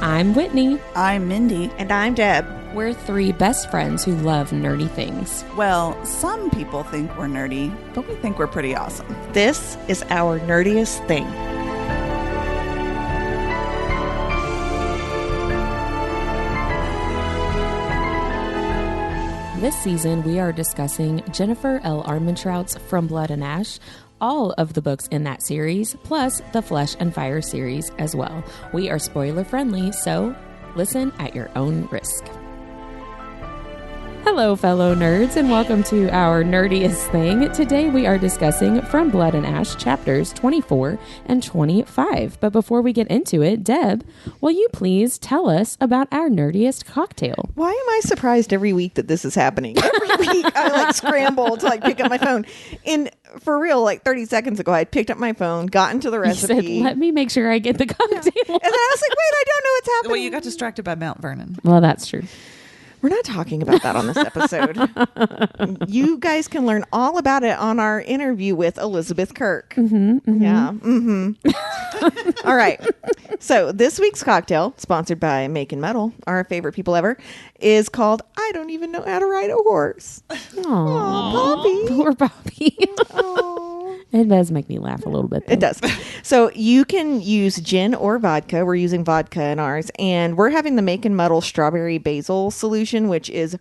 I'm Whitney. I'm Mindy. And I'm Deb. We're three best friends who love nerdy things. Well, some people think we're nerdy, but we think we're pretty awesome. This is Our Nerdiest Thing. This season, we are discussing Jennifer L. Armentrout's From Blood and Ash, all of the books in that series, plus the Flesh and Fire series as well. We are spoiler friendly, so listen at your own risk. Hello, fellow nerds, and welcome to Our Nerdiest Thing. Today we are discussing From Blood and Ash chapters 24 and 25. But before we get into it, Deb, will you please tell us about our nerdiest cocktail? Why am I surprised every week that this is happening? Every week I scramble to pick up my phone. And for real, 30 seconds ago, I picked up my phone, got into the recipe. You said, let me make sure I get the cocktail. And then I was like, wait, I don't know what's happening. Well, you got distracted by Mount Vernon. Well, that's true. We're not talking about that on this episode. You guys can learn all about it on our interview with Elizabeth Kirk. Mm-hmm, mm-hmm. Yeah. Mm-hmm. All right. So this week's cocktail, sponsored by Macon Metal, our favorite people ever, is called I Don't Even Know How to Ride a Horse. Aww, Poppy. Poor Poppy. Aww. It does make me laugh a little bit, though. It does. So you can use gin or vodka. We're using vodka in ours. And we're having the Macon Metal Strawberry Basil solution, which is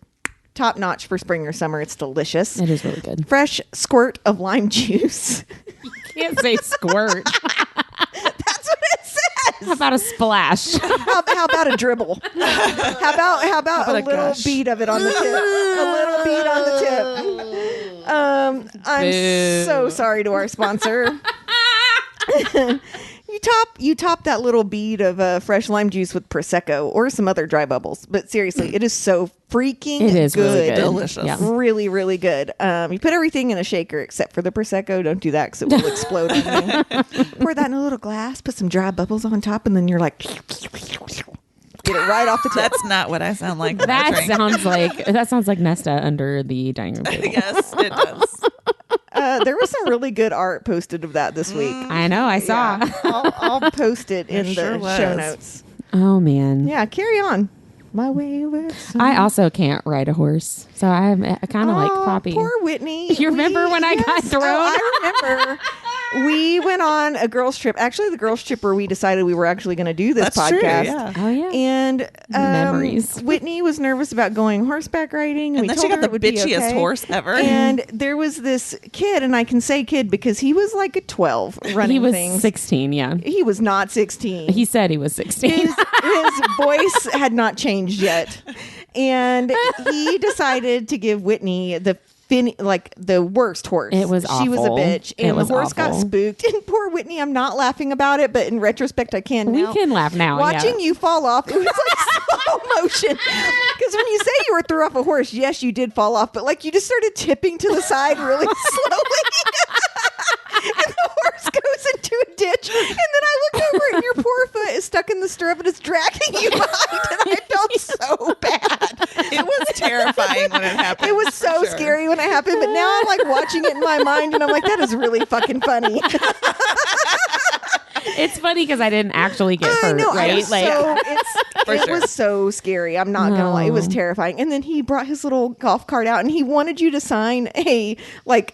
top notch for spring or summer. It's delicious. It is really good. Fresh squirt of lime juice. You can't say squirt. That's what it says. How about a splash? How about a dribble? How about a little gush? bead of it on the tip? A little bead on the tip. I'm so sorry to our sponsor. You top that little bead of fresh lime juice with Prosecco or some other dry bubbles. But seriously, it is so freaking It is good. really good. Delicious. Yeah. Really, really good. You put everything in a shaker except for the Prosecco. Don't do that because it will explode on you. Pour that in a little glass, put some dry bubbles on top, and then you're like, get it right off the tip. That's not what I sound like. when I That drink. sounds like Nesta under the dining room table. Yes, it does. There was some really good art posted of that this week. I know, I saw. Yeah. I'll post it in sure the was. show notes. Oh, man. Yeah, carry on. My wayward son. I also can't ride a horse, so I'm kind of like Poppy. Poor Whitney. You remember when I got thrown? I remember. We went on a girls' trip. Actually, the girls' trip where we decided we were actually going to do this That's podcast. true, yeah. Oh, yeah. And Memories. Whitney was nervous about going horseback riding. And we then told she got her the it would be bitchiest okay. horse ever. And there was this kid, and I can say kid because he was like a 12 running He was things. 16, yeah. He was not 16. He said he was 16. His voice had not changed yet. And he decided to give Whitney the worst horse. It was She was a awful. bitch. It And the was horse got awful. spooked. And poor Whitney, I'm not laughing about it, but in retrospect, I can We now. can laugh now, Watching yeah. you fall off, it was like slow motion. Because when you say you were threw off a horse, yes, you did fall off, but you just started tipping to the side really slowly. And the horse goes into a ditch. And then I look over and your poor foot is stuck in the stirrup and it's dragging you behind. And I felt so bad. It was terrifying when it happened. It was so for sure. scary when it happened. But now I'm watching it in my mind and I'm like, that is really fucking funny. It's funny because I didn't actually get hurt, I know. right? It was so scary. I'm not gonna lie. It was terrifying. And then he brought his little golf cart out and he wanted you to sign a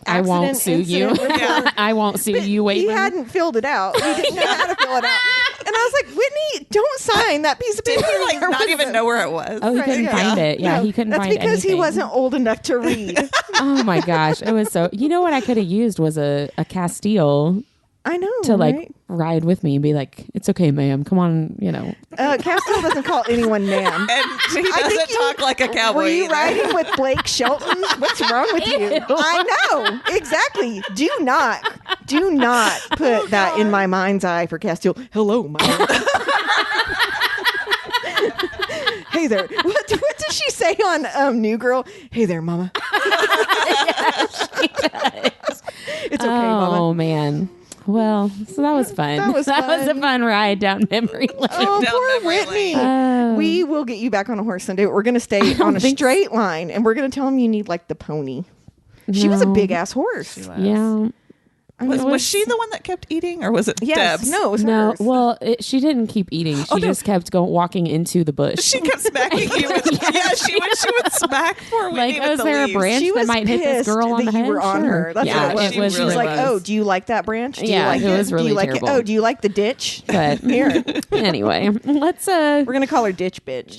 I won't sue you. report. I won't sue you. Wait, He hadn't filled it out. He didn't know how to fill it out. And I was like, Whitney, don't sign that piece of paper. Did he not even know where it was? Oh, he couldn't find it. Yeah, No, he couldn't that's find because anything. he wasn't old enough to read. Oh my gosh, it was so. You know what I could have used was a Casteel I know. to right? ride with me and be like, "It's okay, ma'am. Come on, Casteel doesn't call anyone ma'am. And he doesn't talk like a cowboy Were you either. riding with Blake Shelton? What's wrong with you? Ew. I know. Exactly. Do not put that in my mind's eye for Casteel. Hello, Mama. Hey there. What did she say on New Girl? Hey there, Mama. She does. It's okay, Mama. Oh man. Well, so that was fun. That was a fun. fun ride down memory lane. Oh, Down poor memory Whitney. Oh. We will get you back on a horse someday. We're going to stay on a think straight line, and we're going to tell him you need the pony. She was a No. big ass horse. Yeah. Was she the one that kept eating, or was it Deb's? No, it was No, hers. well, she didn't keep eating. She just kept walking into the bush. She kept smacking you. She would smack poor Whitney like, with is the there leaves. a branch She that was might hit this girl on the that head? you were on Sure. her. That's Yeah, what it was. it She was really like, was. "Oh, do you like that branch? Do you Yeah, like it was Do really you like terrible. Oh, do you like the ditch? But Here, anyway, let's we're gonna call her Ditch Bitch.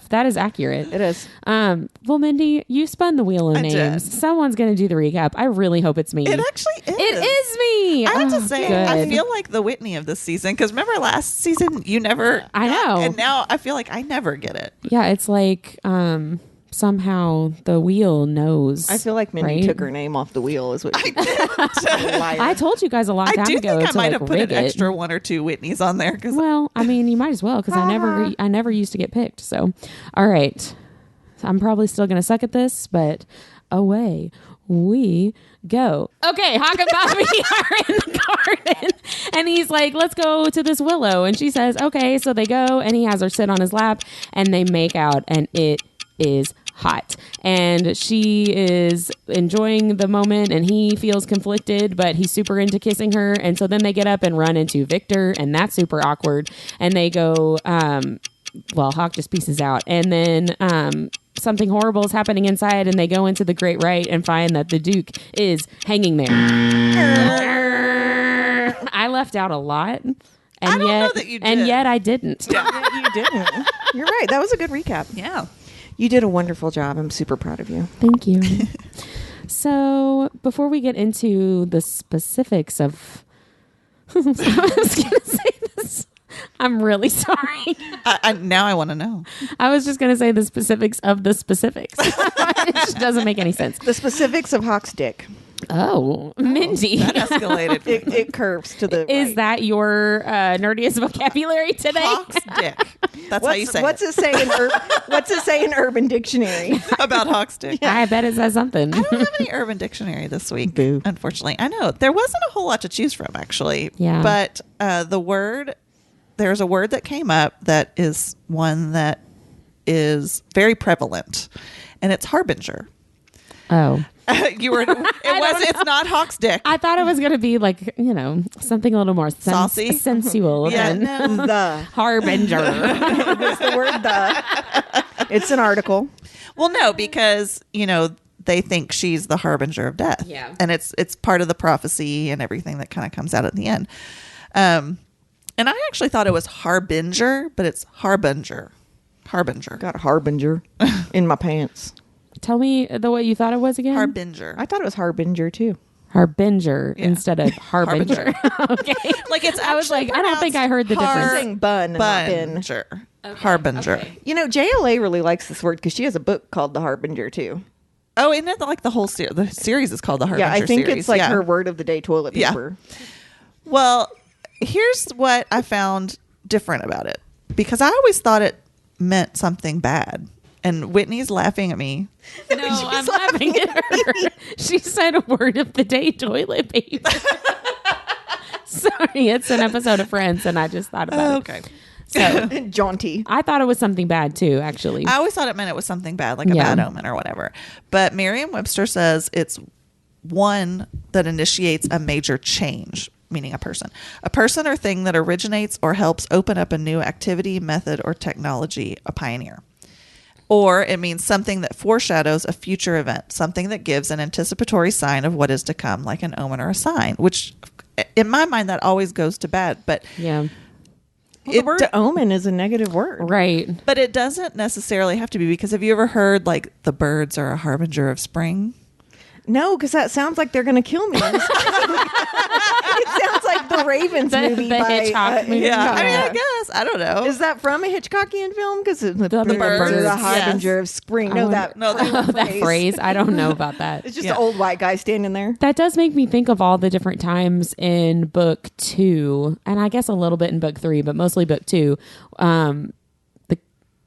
that is accurate. It is. Well, Mindy, you spun the wheel of I names. did. Someone's going to do the recap. I really hope it's me. It actually is. It is me. I have Oh, to say, good. I feel like the Whitney of this season, because remember last season you never. I know. and now I feel like I never get it. Yeah, it's like somehow the wheel knows. I feel like Mindy right? took her name off the wheel. Is what she did. I told you guys a long I time do ago think I to might like have put rig an it. extra one or two Whitneys on there because Well, I mean, you might as well because I never used to get picked. So, all right, I'm probably still going to suck at this, but away we go. Okay, Hawke and Poppy are in the garden, and he's like, "Let's go to this willow," and she says, "Okay." So they go, and he has her sit on his lap, and they make out, and it is hot, and she is enjoying the moment, and he feels conflicted, but he's super into kissing her. And so then they get up and run into Victor, and that's super awkward, and they go well, Hawke just pieces out, and then something horrible is happening inside, and they go into the great right and find that the Duke is hanging there. I left out a lot, and I don't yet know that you and did. yet I didn't. Yeah, you didn't. You're right. That was a good recap. yeah. You did a wonderful job. I'm super proud of you. Thank you. So before we get into the specifics of, I was going to say this. I'm really sorry. Now I want to know. I was just going to say the specifics of the specifics. It just doesn't make any sense. The specifics of Hawke's dick. Oh, Mindy. That escalated. It curves to the Is right. that your nerdiest vocabulary today? Hawke's dick. That's how you say what's it. it say in What's it say in Urban Dictionary? About Hawke's dick. I bet it says something. I don't have any Urban Dictionary this week, Boo. unfortunately. I know. There wasn't a whole lot to choose from, actually. Yeah. But there's a word that came up that is one that is very prevalent, and it's harbinger. Oh. It's not Hawke's dick. I thought it was going to be like, something a little more Saucy? sensual Yeah, than no. The. harbinger. It's the word the. It's an article. Well, no, because, they think she's the harbinger of death. Yeah. And it's part of the prophecy and everything that kind of comes out at the end. And I actually thought it was harbinger, but it's harbinger. Harbinger. Got a harbinger in my pants. Tell me what you thought it was again. Harbinger. I thought it was harbinger too. Harbinger instead of harbinger. Okay. Like it's I was like, I don't think I heard the You're difference. saying bun, and not bin. Harbinger. Harbinger. Okay. JLA really likes this word because she has a book called The Harbinger too. Oh, isn't it like the whole series? The series is called the Harbinger Yeah, I think series. it's like Yeah. her word of the day toilet Yeah. paper. Well, here's what I found different about it, because I always thought it meant something bad. And Whitney's laughing at me. No, I'm laughing at her. She said a word of the day, toilet paper. Sorry, it's an episode of Friends, and I just thought about it. Okay. So Jaunty. I thought it was something bad too, actually. I always thought it meant it was something bad, like a Yeah. bad omen or whatever. But Merriam-Webster says it's one that initiates a major change, meaning a person or thing that originates or helps open up a new activity, method, or technology, a pioneer. Or it means something that foreshadows a future event, something that gives an anticipatory sign of what is to come, like an omen or a sign, which in my mind, that always goes to bad. But yeah. The word omen is a negative word. Right. But it doesn't necessarily have to be, because have you ever heard like the birds are a harbinger of spring? No, because that sounds like they're going to kill me. It sounds like the Ravens movie the by Hitchcock movie. Yeah. I mean, Yeah. I guess. I don't know. Is that from a Hitchcockian film? Because the birds birds, are the yes. harbinger of spring. No, that That phrase. I don't know about that. It's just Yeah. an old white guy standing there. That does make me think of all the different times in book 2, and I guess a little bit in book 3, but mostly book 2, the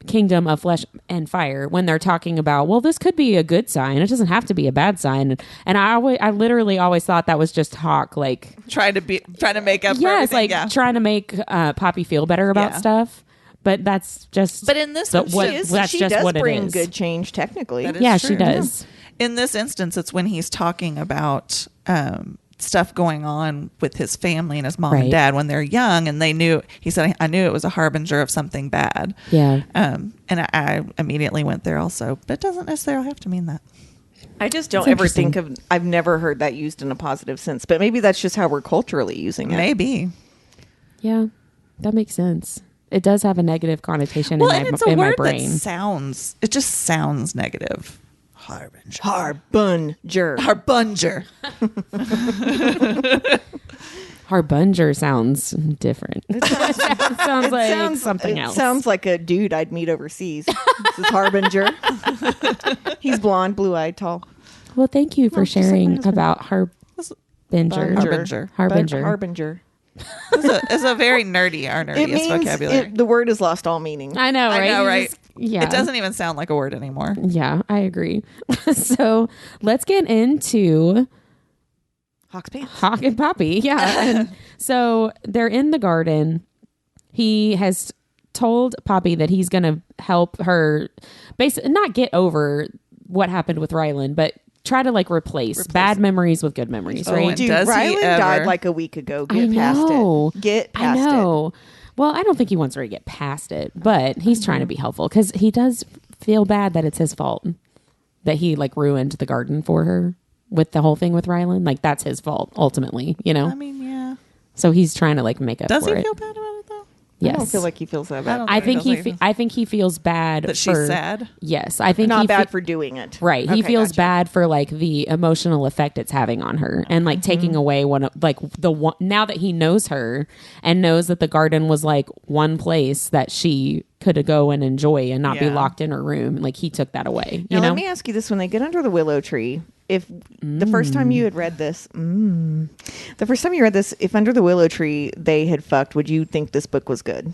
kingdom of flesh and fire, when they're talking about, well, this could be a good sign. It doesn't have to be a bad sign. And I literally always thought that was just Hawke, like, trying to make up for yes, everything. like Yeah. trying to make Poppy feel better about Yeah. stuff. But that's just. But in this the- one, what- she is- that's she just does what it bring is. good change, technically. That is Yeah, true. she does. In this instance, it's when he's talking about stuff going on with his family and his mom and dad when they're young, and they knew. He said, "I knew it was a harbinger of something bad." Yeah. And I immediately went there also, but it doesn't necessarily have to mean that. I just don't ever think of. I've never heard that used in a positive sense, but maybe that's just how we're culturally using it. Maybe. Yeah, that makes sense. It does have a negative connotation Well, in and it's my a word brain. that just sounds negative. Harbinger. Harbinger. Harbinger sounds different. It sounds like something else. Sounds like a dude I'd meet overseas. This is Harbinger. He's blonde, blue-eyed, tall. Well, thank you for just like my sharing husband. about Harbinger. Harbinger. It's a very nerdy, our nerdiest vocabulary. The word has lost all meaning. I know, right? I know, right? Yeah. It doesn't even sound like a word anymore. Yeah, I agree. So let's get into Hawke's pants. Hawke and Poppy. Yeah. And so they're in the garden. He has told Poppy that he's going to help her basically not get over what happened with Rylan, but try to like replace bad memories with good memories, Oh, right? and Dude, does he Rylan ever? died like a week ago. I Get past know. it. Get past I know. Well, I don't think he wants her to get past it, but he's trying to be helpful because he does feel bad that it's his fault that he like ruined the garden for her with the whole thing with Rylan. Like that's his fault ultimately, you know? I mean, yeah. So he's trying to like make up Does for he it. feel bad about it though? Yes. I don't feel like he feels that bad. I think he feels bad That for, she's sad? Yes, I think Not he bad for doing it. right. He Okay, feels gotcha. bad for like the emotional effect it's having on her, and like taking away one of like the one now that he knows her and knows that the garden was like one place that she could go and enjoy and not be Yeah. locked in her room. Like he took that away. Now, You know? let me ask you this: when they get under the willow tree, if the first time you had read this, if under the willow tree they had fucked, would you think this book was good?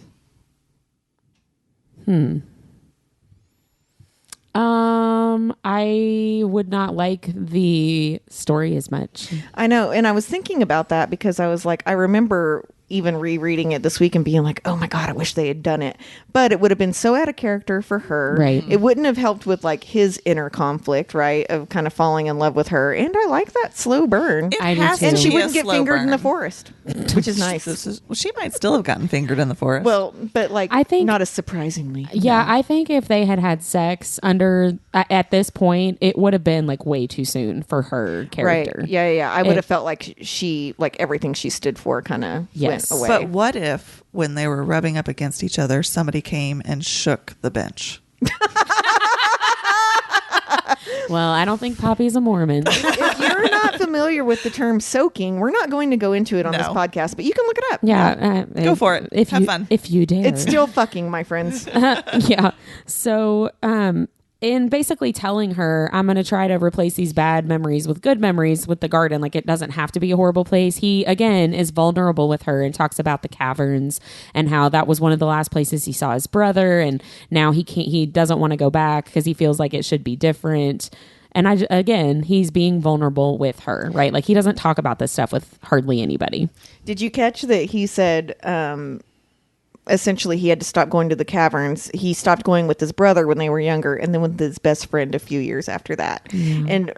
I would not like the story as much. I know, and I was thinking about that because I was like, I remember even rereading it this week and being like, oh my God, I wish they had done it. But it would have been so out of character for her. Right. It wouldn't have helped with like his inner conflict, right? Of kind of falling in love with her. And I like that slow burn. It I do has too. to And she be a wouldn't get slow fingered in the burn. forest, which is nice. Well, she might still have gotten fingered in the forest. Well, but like, I think- not as surprisingly. Yeah, I think if they had had sex under at this point, it would have been like way too soon for her character. Right. Yeah. I would It- have felt like she, like everything she stood for kind of Yes. went away. but what if when they were rubbing up against each other, somebody came and shook the bench? Well, I don't think Poppy's a Mormon. If you're not familiar with the term soaking, we're not going to go into it on this No. podcast, but you can look it up. Yeah, Go for it. If Have you, fun. If you dare. It's still fucking, my friends. Yeah. So, in basically telling her, I'm going to try to replace these bad memories with good memories with the garden. Like it doesn't have to be a horrible place. He, again, is vulnerable with her and talks about the caverns and how that was one of the last places he saw his brother. And now he doesn't want to go back because he feels like it should be different. And again, he's being vulnerable with her, right? Like he doesn't talk about this stuff with hardly anybody. Did you catch that he said, essentially he had to stop going to the caverns. He stopped going with his brother when they were younger and then with his best friend a few years after that. And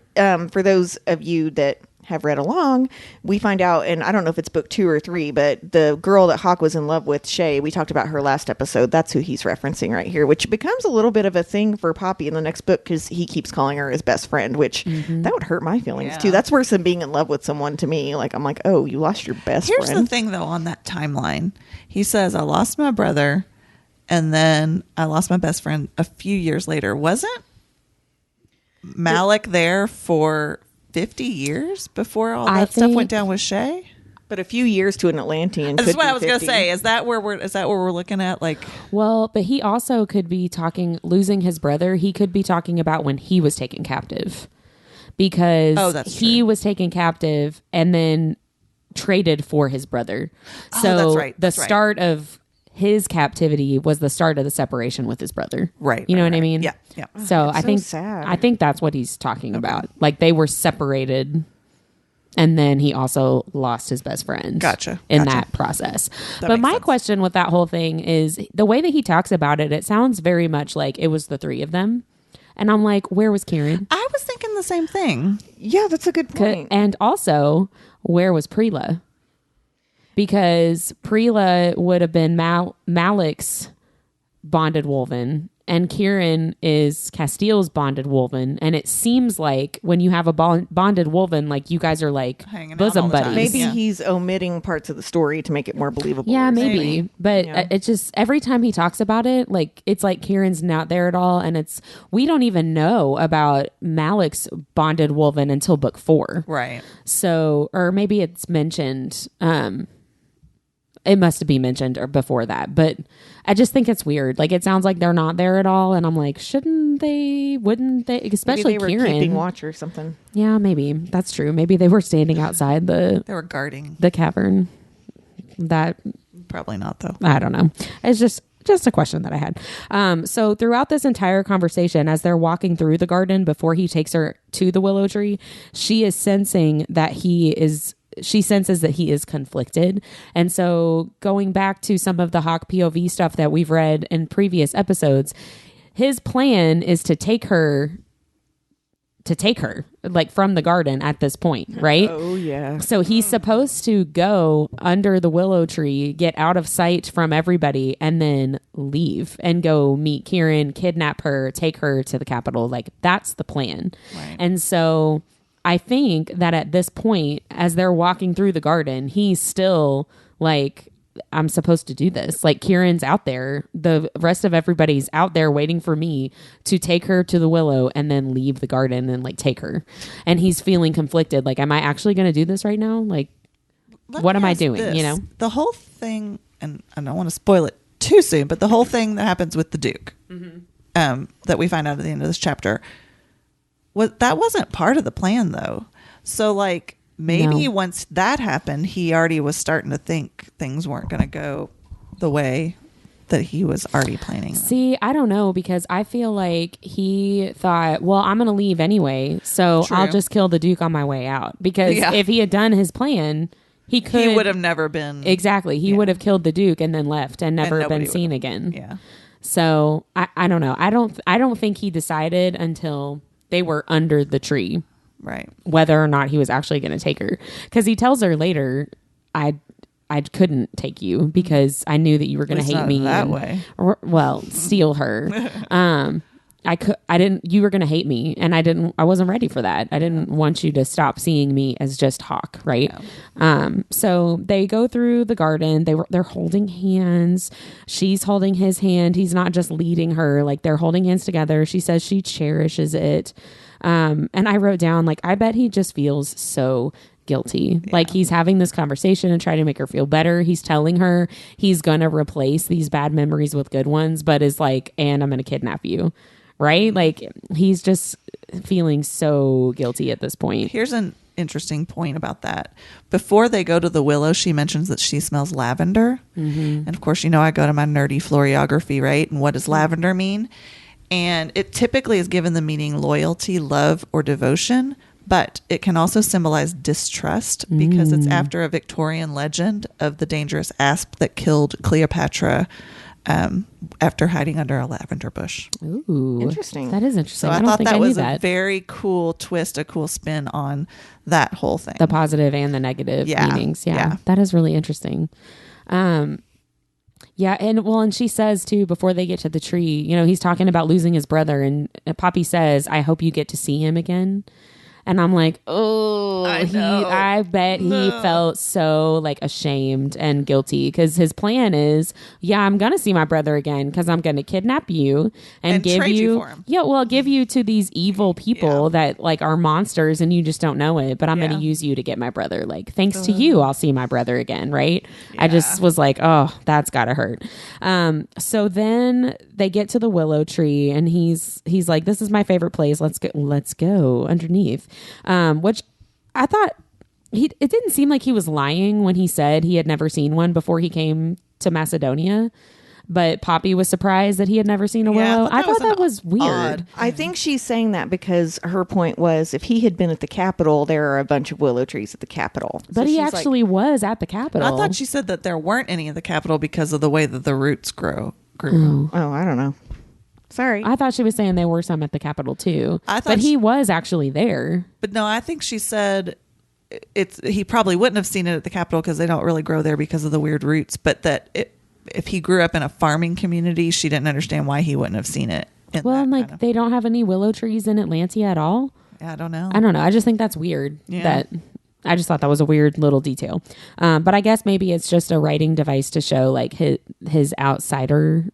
for those of you that have read along, we find out, and I don't know if it's book 2 or 3, but the girl that Hawke was in love with, Shay, we talked about her last episode. That's who he's referencing right here, which becomes a little bit of a thing for Poppy in the next book because he keeps calling her his best friend, which that would hurt my feelings too. That's worse than being in love with someone to me. Like, I'm like, oh, you lost your best Here's friend. the thing, though, on that timeline. He says, I lost my brother, and then I lost my best friend a few years later. Wasn't Malik there for 50 years before all I that stuff think- went down with Shay? But a few years to an Atlantean. That's could what be I was going to 50. say. Is that where we're looking at? Like, Well, but he also could be losing his brother. He could be talking about when he was taken captive because that's he true. was taken captive and then traded for his brother. So that's right. the That's right. start of his captivity was the start of the separation with his brother. Right, You know right, what I right. mean? Yeah, yeah. So I so think sad. I think that's what he's talking about. Like they were separated. And then he also lost his best friend. Gotcha. In Gotcha. that process. But makes my sense. question with that whole thing is the way that he talks about it, it sounds very much like it was the three of them. And I'm like, where was Kieran? I was thinking the same thing. Yeah, that's a good point. And also, where was Preela? Because Preela would have been Malik's bonded wolven, and Kieran is Casteel's bonded wolven. And it seems like when you have a bonded wolven, like you guys are like Hanging out bosom all the time. buddies. Maybe he's omitting parts of the story to make it more believable. Yeah, or maybe. something. But Yeah. it's just every time he talks about it, like it's like Kieran's not there at all. And we don't even know about Malik's bonded wolven until book 4. Right. So, or maybe it's mentioned. It must be mentioned or before that, but I just think it's weird. Like it sounds like they're not there at all, and I'm like, shouldn't they? Wouldn't they? Especially Maybe they were Kieran. keeping watch or something. Yeah, maybe that's true. Maybe they were standing outside They were guarding. the cavern. That Probably not, though. I don't know. It's just a question that I had. So throughout this entire conversation, as they're walking through the garden before he takes her to the willow tree, she senses that he is conflicted. And so going back to some of the Hawke POV stuff that we've read in previous episodes, his plan is to take her like from the garden at this point, right? Oh yeah. So he's supposed to go under the willow tree, get out of sight from everybody, and then leave and go meet Kieran, kidnap her, take her to the capital. Like that's the plan. Right. And so I think that at this point, as they're walking through the garden, he's still like, I'm supposed to do this. Like Kieran's out there. The rest of everybody's out there waiting for me to take her to the willow and then leave the garden and like take her. And he's feeling conflicted. Like, am I actually going to do this right now? Like, what am I doing? This. You know, The whole thing, and I don't want to spoil it too soon, but the whole thing that happens with the Duke, that we find out at the end of this chapter, that wasn't part of the plan though. So like, maybe once that happened, he already was starting to think things weren't going to go the way that he was already planning. See, I don't know, because I feel like he thought, well, I'm going to leave anyway, so True. I'll just kill the Duke on my way out. Because if he had done his plan, he would have never been. Exactly. He would have killed the Duke and then left and never nobody been seen would've- again. Yeah. So I don't know. I don't think he decided until they were under the tree Right. whether or not he was actually going to take her, because he tells her later, I couldn't take you because I knew that you were going to hate me that way. Well, steal her. You were going to hate me, and I wasn't ready for that. I didn't want you to stop seeing me as just Hawke, right? Yeah. So they go through the garden. They're holding hands. She's holding his hand. He's not just leading her, like they're holding hands together. She says she cherishes it. And I wrote down, like, I bet he just feels so guilty. Yeah. Like he's having this conversation and trying to make her feel better. He's telling her he's going to replace these bad memories with good ones, but is like, and I'm going to kidnap you. Right? Like he's just feeling so guilty at this point. Here's an interesting point about that. Before they go to the willow, she mentions that she smells lavender. Mm-hmm. And of course, I go to my nerdy floriography, right? And what does lavender mean? And it typically is given the meaning loyalty, love, or devotion, but it can also symbolize distrust because it's after a Victorian legend of the dangerous asp that killed Cleopatra after hiding under a lavender bush. Ooh, interesting. That is interesting. So I don't thought think that I knew was a that. very cool twist, a cool spin on that whole thing. The positive and the negative meanings. Yeah, that is really interesting. Yeah, and she says too, before they get to the tree, he's talking about losing his brother, and Poppy says, "I hope you get to see him again." And I'm like, oh, I bet he felt so like ashamed and guilty because his plan is, I'm going to see my brother again because I'm going to kidnap you and give trade you for him. Yeah, well, give you to these evil people that like are monsters and you just don't know it. But I'm going to use you to get my brother. Like, thanks to you, I'll see my brother again. Right. Yeah. I just was like, oh, that's got to hurt. So then they get to the willow tree and he's like, this is my favorite place. Let's go underneath. Which I thought it didn't seem like he was lying when he said he had never seen one before he came to Macedonia, but Poppy was surprised that he had never seen a willow. I thought that was weird. Odd. I think she's saying that because her point was if he had been at the Capitol, there are a bunch of willow trees at the Capitol. But he actually was at the Capitol. I thought she said that there weren't any at the Capitol because of the way that the roots grew. Oh, I don't know. Sorry. I thought she was saying there were some at the Capitol too. I thought but he was actually there. But no, I think she said he probably wouldn't have seen it at the Capitol because they don't really grow there because of the weird roots. But that if he grew up in a farming community, she didn't understand why he wouldn't have seen it. Well, and like they don't have any willow trees in Atlanta at all. I don't know. I just think that's weird. Yeah. I just thought that was a weird little detail. But I guess maybe it's just a writing device to show like his outsider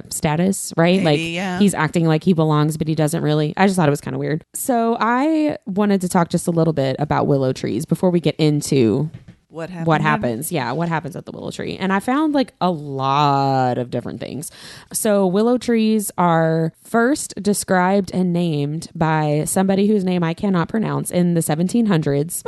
status, right? Maybe, like he's acting like he belongs, but he doesn't really. I just thought it was kind of weird. So I wanted to talk just a little bit about willow trees before we get into what happens. Yeah, what happens at the willow tree. And I found like a lot of different things. So willow trees are first described and named by somebody whose name I cannot pronounce in the 1700s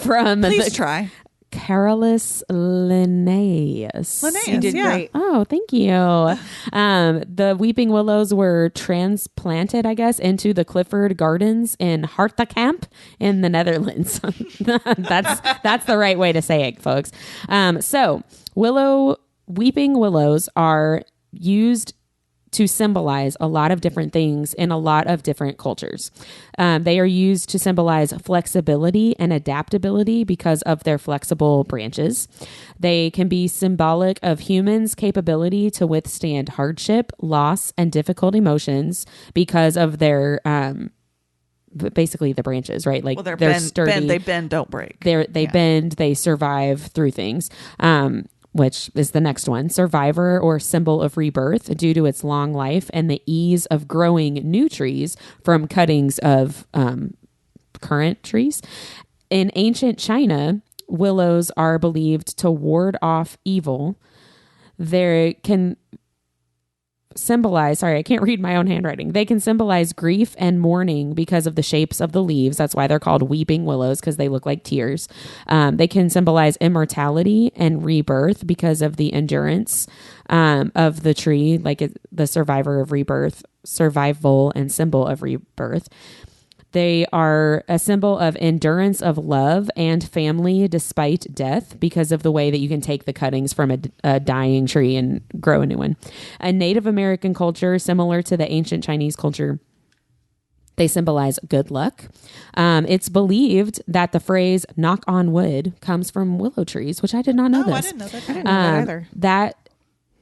from Please try. Carolus Linnaeus. You did great. Oh, thank you. The weeping willows were transplanted, I guess, into the Clifford Gardens in Hartkamp in the Netherlands. That's the right way to say it, folks. So weeping willows are used to symbolize a lot of different things in a lot of different cultures. They are used to symbolize flexibility and adaptability because of their flexible branches. They can be symbolic of humans' capability to withstand hardship, loss, and difficult emotions because of their basically the branches, right? Like they're sturdy. They bend, don't break. They bend, they survive through things. Which is the next one, survivor or symbol of rebirth due to its long life and the ease of growing new trees from cuttings of current trees. In ancient China, willows are believed to ward off evil. They can symbolize, I can't read my own handwriting. They can symbolize grief and mourning because of the shapes of the leaves. That's why they're called weeping willows, because they look like tears. They can symbolize immortality and rebirth because of the endurance of the tree, like the survivor of rebirth, survival and symbol of rebirth. They are a symbol of endurance of love and family despite death because of the way that you can take the cuttings from a dying tree and grow a new one. A Native American culture, similar to the ancient Chinese culture, they symbolize good luck. It's believed that the phrase knock on wood comes from willow trees, which I did not know this. I didn't know that. I didn't know that either. That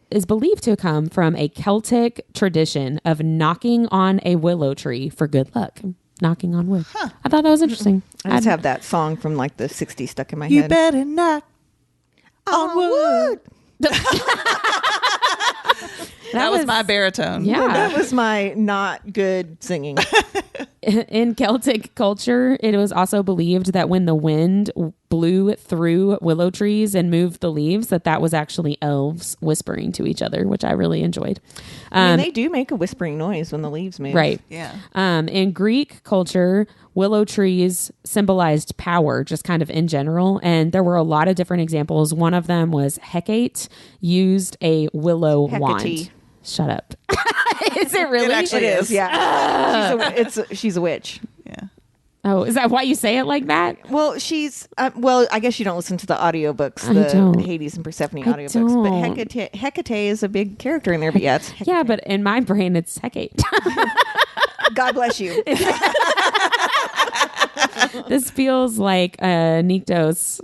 is believed to come from a Celtic tradition of knocking on a willow tree for good luck. Knocking on wood. Huh. I thought that was interesting. I just have that song from like the 60s stuck in my You head. better knock on wood. That was my baritone. Yeah. That was my not good singing. In Celtic culture, it was also believed that when the wind blew through willow trees and moved the leaves, that was actually elves whispering to each other, which I really enjoyed. I mean, they do make a whispering noise when the leaves move. Right. Yeah. In Greek culture, willow trees symbolized power, just kind of in general. And there were a lot of different examples. One of them was Hecate used a willow wand. Hecate. Shut up. Is it really? It actually It is, yeah. She's a witch. Yeah. Oh, is that why you say it like that? Well, she's I guess you don't listen to the audiobooks, I don't. the Hades and Persephone I audiobooks. don't. But Hecate is a big character in there. But yeah, it's Hecate. Yeah, but in my brain, it's Hecate. God bless you. This feels like Nyctos.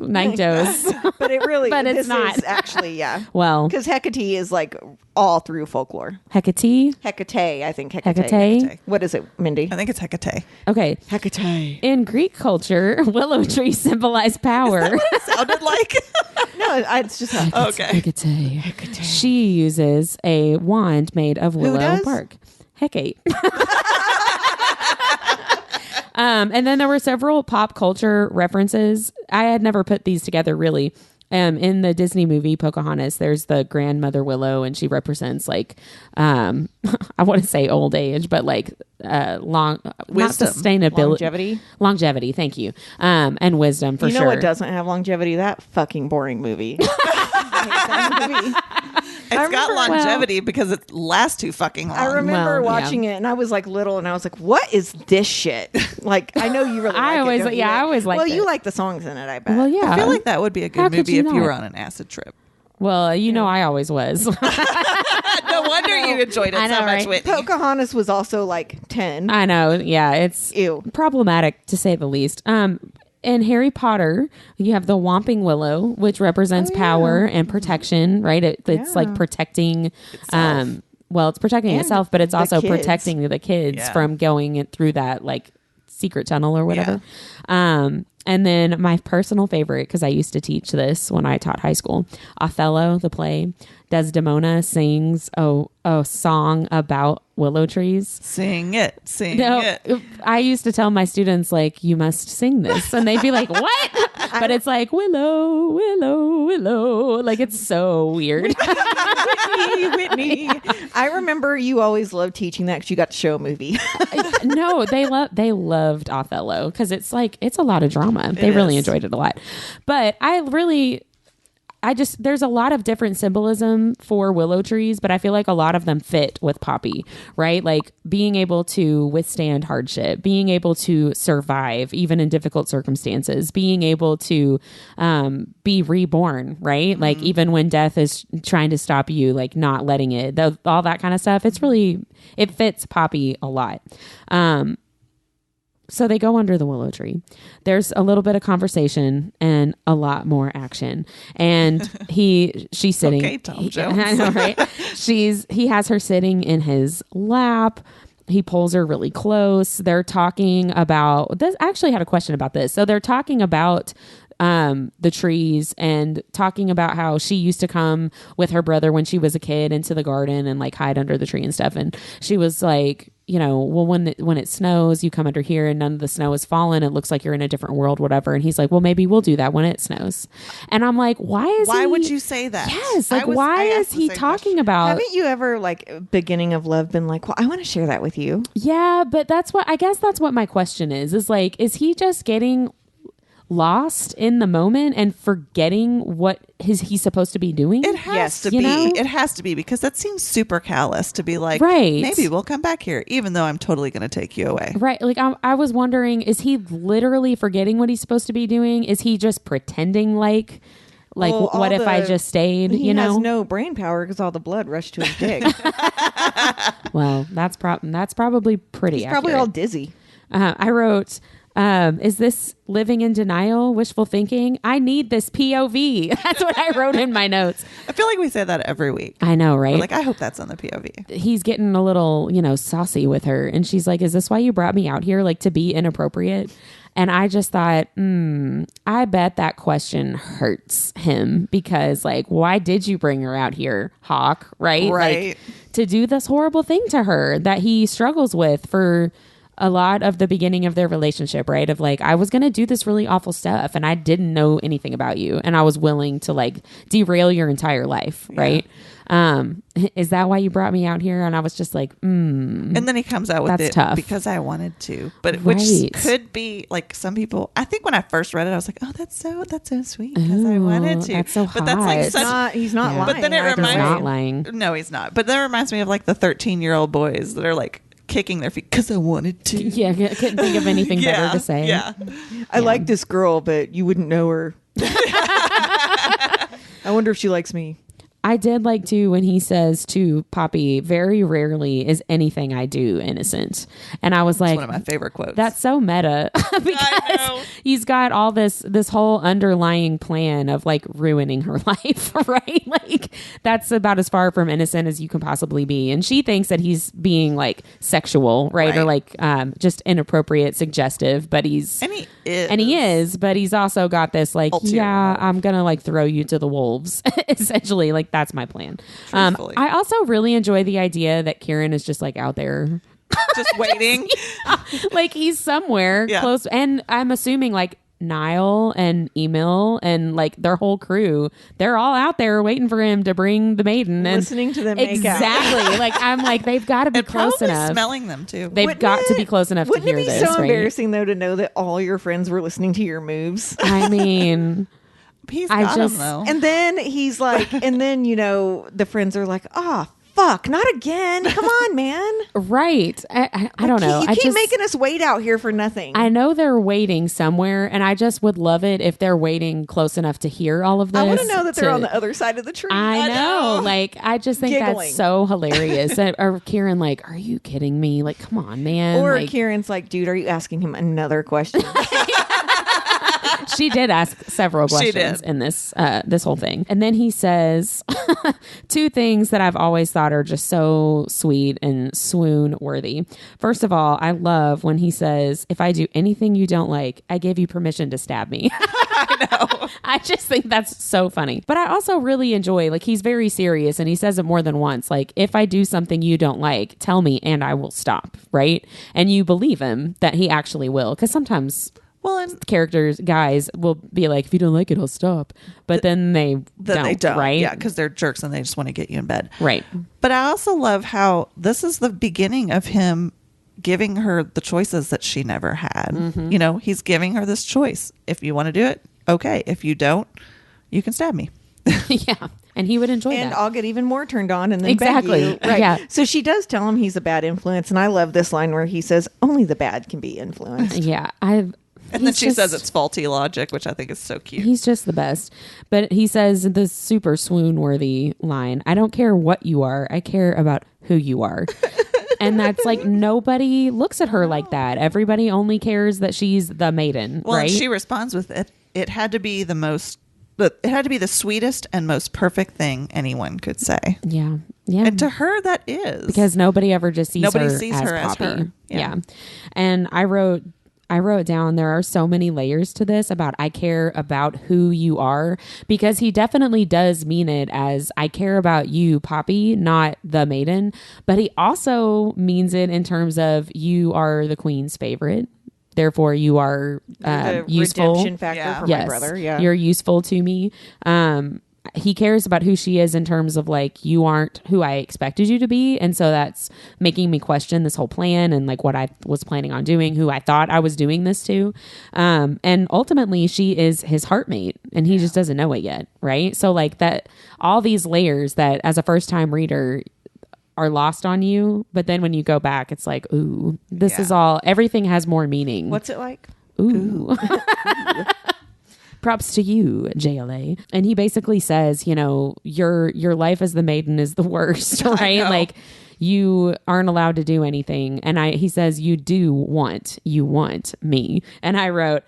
But it really, But it's this not. is actually, yeah. Well, Because Hecate is like all through folklore. Hecate. Hecate, I think. Hecate. Hecate. What is it, Mindy? I think it's Hecate. Okay. Hecate. In Greek culture, willow trees symbolize power. Sounded like. No, it's just Okay. Hecate. She uses a wand made of willow does? bark. Hecate. And then there were several pop culture references. I had never put these together really. In the Disney movie Pocahontas, there's the grandmother willow, and she represents like, I want to say old age, but like long, not Wisdom. sustainability, longevity. Thank you, and wisdom for You know sure. what doesn't have longevity? That fucking boring movie. I hate that movie. It's got longevity because it lasts too fucking long. I remember Well, watching it, and I was like little, and I was like, "What is this shit?" Like, I know you really. I like always- it, don't you? yeah, I always liked Well, you it. like the songs in it, I bet. Well, yeah. I feel like that would be a How good could movie you if you not? were on an acid trip. Well, you know, I always was. No wonder you enjoyed it I know, so much, right? Whitney. Pocahontas was also like 10. I know. Yeah, it's Ew. problematic to say the least. In Harry Potter, you have the Whomping Willow, which represents power and protection, right? It's like protecting well, it's protecting And itself, but it's the also kids. protecting the kids from going through that like secret tunnel or whatever. And then my personal favorite, because I used to teach this when I taught high school, Othello, the play. Desdemona sings a song about willow trees. Sing it. I used to tell my students, like, you must sing this. And they'd be like, what? But it's like, willow, willow, willow. Like, it's so weird. Whitney. I remember you always loved teaching that because you got to show a movie. No, they loved Othello because it's a lot of drama. They really enjoyed it a lot. But there's a lot of different symbolism for willow trees, but I feel like a lot of them fit with Poppy, right? Like being able to withstand hardship, being able to survive even in difficult circumstances, being able to be reborn, right? Like even when death is trying to stop you, like not letting it, all that kind of stuff. It fits Poppy a lot. So they go under the willow tree. There's a little bit of conversation and a lot more action. And she's sitting. Okay, Tom Jones. I know, right? He has her sitting in his lap. He pulls her really close. They're talking about this. I actually had a question about this. So they're talking about the trees and talking about how she used to come with her brother when she was a kid into the garden and like hide under the tree and stuff. And she was like, you know, well, when it snows, you come under here and none of the snow has fallen. It looks like you're in a different world, whatever. And he's like, well, maybe we'll do that when it snows. And I'm like, why would you say that? Yes. Like, why is he talking about? Haven't you ever, like, beginning of love been like, well, I want to share that with you? Yeah, but I guess that's what my question is like, is he just getting lost in the moment and forgetting what he's supposed to be doing? It has to be. Know? It has to be, because that seems super callous to be like, right, maybe we'll come back here, even though I'm totally going to take you away. Right. Like I was wondering, is he literally forgetting what he's supposed to be doing? Is he just pretending like well, what if I just stayed? He you know, has no brain power because all the blood rushed to his dick. Well, that's probably pretty. He's accurate. probably all dizzy. I wrote, is this living in denial, wishful thinking? I need this POV. That's what I wrote in my notes. I feel like we say that every week. I know, right? We're like, I hope that's on the POV. He's getting a little, saucy with her. And she's like, is this why you brought me out here? Like, to be inappropriate? And I just thought, I bet that question hurts him because, like, why did you bring her out here, Hawke? Right? Right. Like, to do this horrible thing to her that he struggles with for a lot of the beginning of their relationship, right? Of like, I was going to do this really awful stuff and I didn't know anything about you. And I was willing to like derail your entire life. Right. Is that why you brought me out here? And I was just like, And then he comes out with that's it tough. because I wanted to, but Right. which could be like some people, I think when I first read it, I was like, oh, that's so sweet because I wanted to. That's so but that's like hot. He's not lying. But then it either reminds way. He's not lying. No, he's not. But that reminds me of like the 13-year-old boys that are like kicking their feet because I wanted to. Yeah. I couldn't think of anything better to say. Yeah. I like this girl, but you wouldn't know her. I wonder if she likes me. I did like to when he says to Poppy, very rarely is anything I do innocent. And I was like, It's one of my favorite quotes. that's so meta because he's got all this whole underlying plan of like ruining her life, right? Like that's about as far from innocent as you can possibly be. And she thinks that he's being like sexual, right? Or like just inappropriate, suggestive, but and he is, but he's also got this like, Ulterior motive. I'm going to like throw you to the wolves, essentially. Like that's my plan. Truthfully. I also really enjoy the idea that Kieran is just like out there. just waiting. Like he's somewhere close. And I'm assuming like Niall and Emil and like their whole crew, they're all out there waiting for him to bring the maiden and Listening to them make out. exactly. Like I'm like, they've got to be And close probably enough. smelling them too. They've got to be close enough to hear Wouldn't it be this, so right? embarrassing though to know that all your friends were listening to your moves? I mean, He's I got just- him though. And then he's like, and then, the friends are like, oh, fuck, not again. Come on, man. Right. I don't know. You I keep just making us wait out here for nothing. I know they're waiting somewhere, and I just would love it if they're waiting close enough to hear all of this. I want to know that they're on the other side of the tree. I know. Like, I just think Giggling. that's so hilarious. Or Kieran, like, are you kidding me? Like, come on, man. Or like, Kieran's like, dude, are you asking him another question? she did ask several She questions did. in this whole thing. And then he says two things that I've always thought are just so sweet and swoon worthy. First of all, I love when he says, if I do anything you don't like, I give you permission to stab me. I know. I just think that's so funny. But I also really enjoy, like, he's very serious and he says it more than once. Like, if I do something you don't like, tell me and I will stop. Right. And you believe him that he actually will. Because sometimes Well, and characters, guys, will be like, if you don't like it, I'll stop. But then they don't, right? Yeah, because they're jerks and they just want to get you in bed. Right. But I also love how this is the beginning of him giving her the choices that she never had. Mm-hmm. You know, he's giving her this choice. If you want to do it, okay. If you don't, you can stab me. Yeah. And he would enjoy and that. I'll get even more turned on and then Exactly. beg you. Right. Yeah. So she does tell him he's a bad influence. And I love this line where he says, only the bad can be influenced. Yeah. And then he's she just- says it's faulty logic, which I think is so cute. He's just the best. But he says the super swoon worthy line, I don't care what you are. I care about who you are. And that's like, nobody looks at her like that. Everybody only cares that she's the maiden. Well, right. and she responds with it. It had to be the sweetest and most perfect thing anyone could say. Yeah. Yeah. And to her, that is because nobody ever just sees Nobody her sees as her as Poppy. her. Yeah. And I wrote down there are so many layers to this about I care about who you are, because he definitely does mean it as I care about you, Poppy, not the maiden. But he also means it in terms of you are the queen's favorite. Therefore, you are The useful. redemption factor for my brother. Yeah. You're useful to me. He cares about who she is in terms of like, you aren't who I expected you to be. And so that's making me question this whole plan and like what I was planning on doing, who I thought I was doing this to. And ultimately she is his heartmate and he just doesn't know it yet. Right. So like that, all these layers that as a first time reader are lost on you. But then when you go back, it's like, ooh, this is all, everything has more meaning. What's it like? Ooh. Props to you, JLA. And he basically says, you know, your life as the maiden is the worst, right? Like you aren't allowed to do anything. And he says, you want me. And I wrote,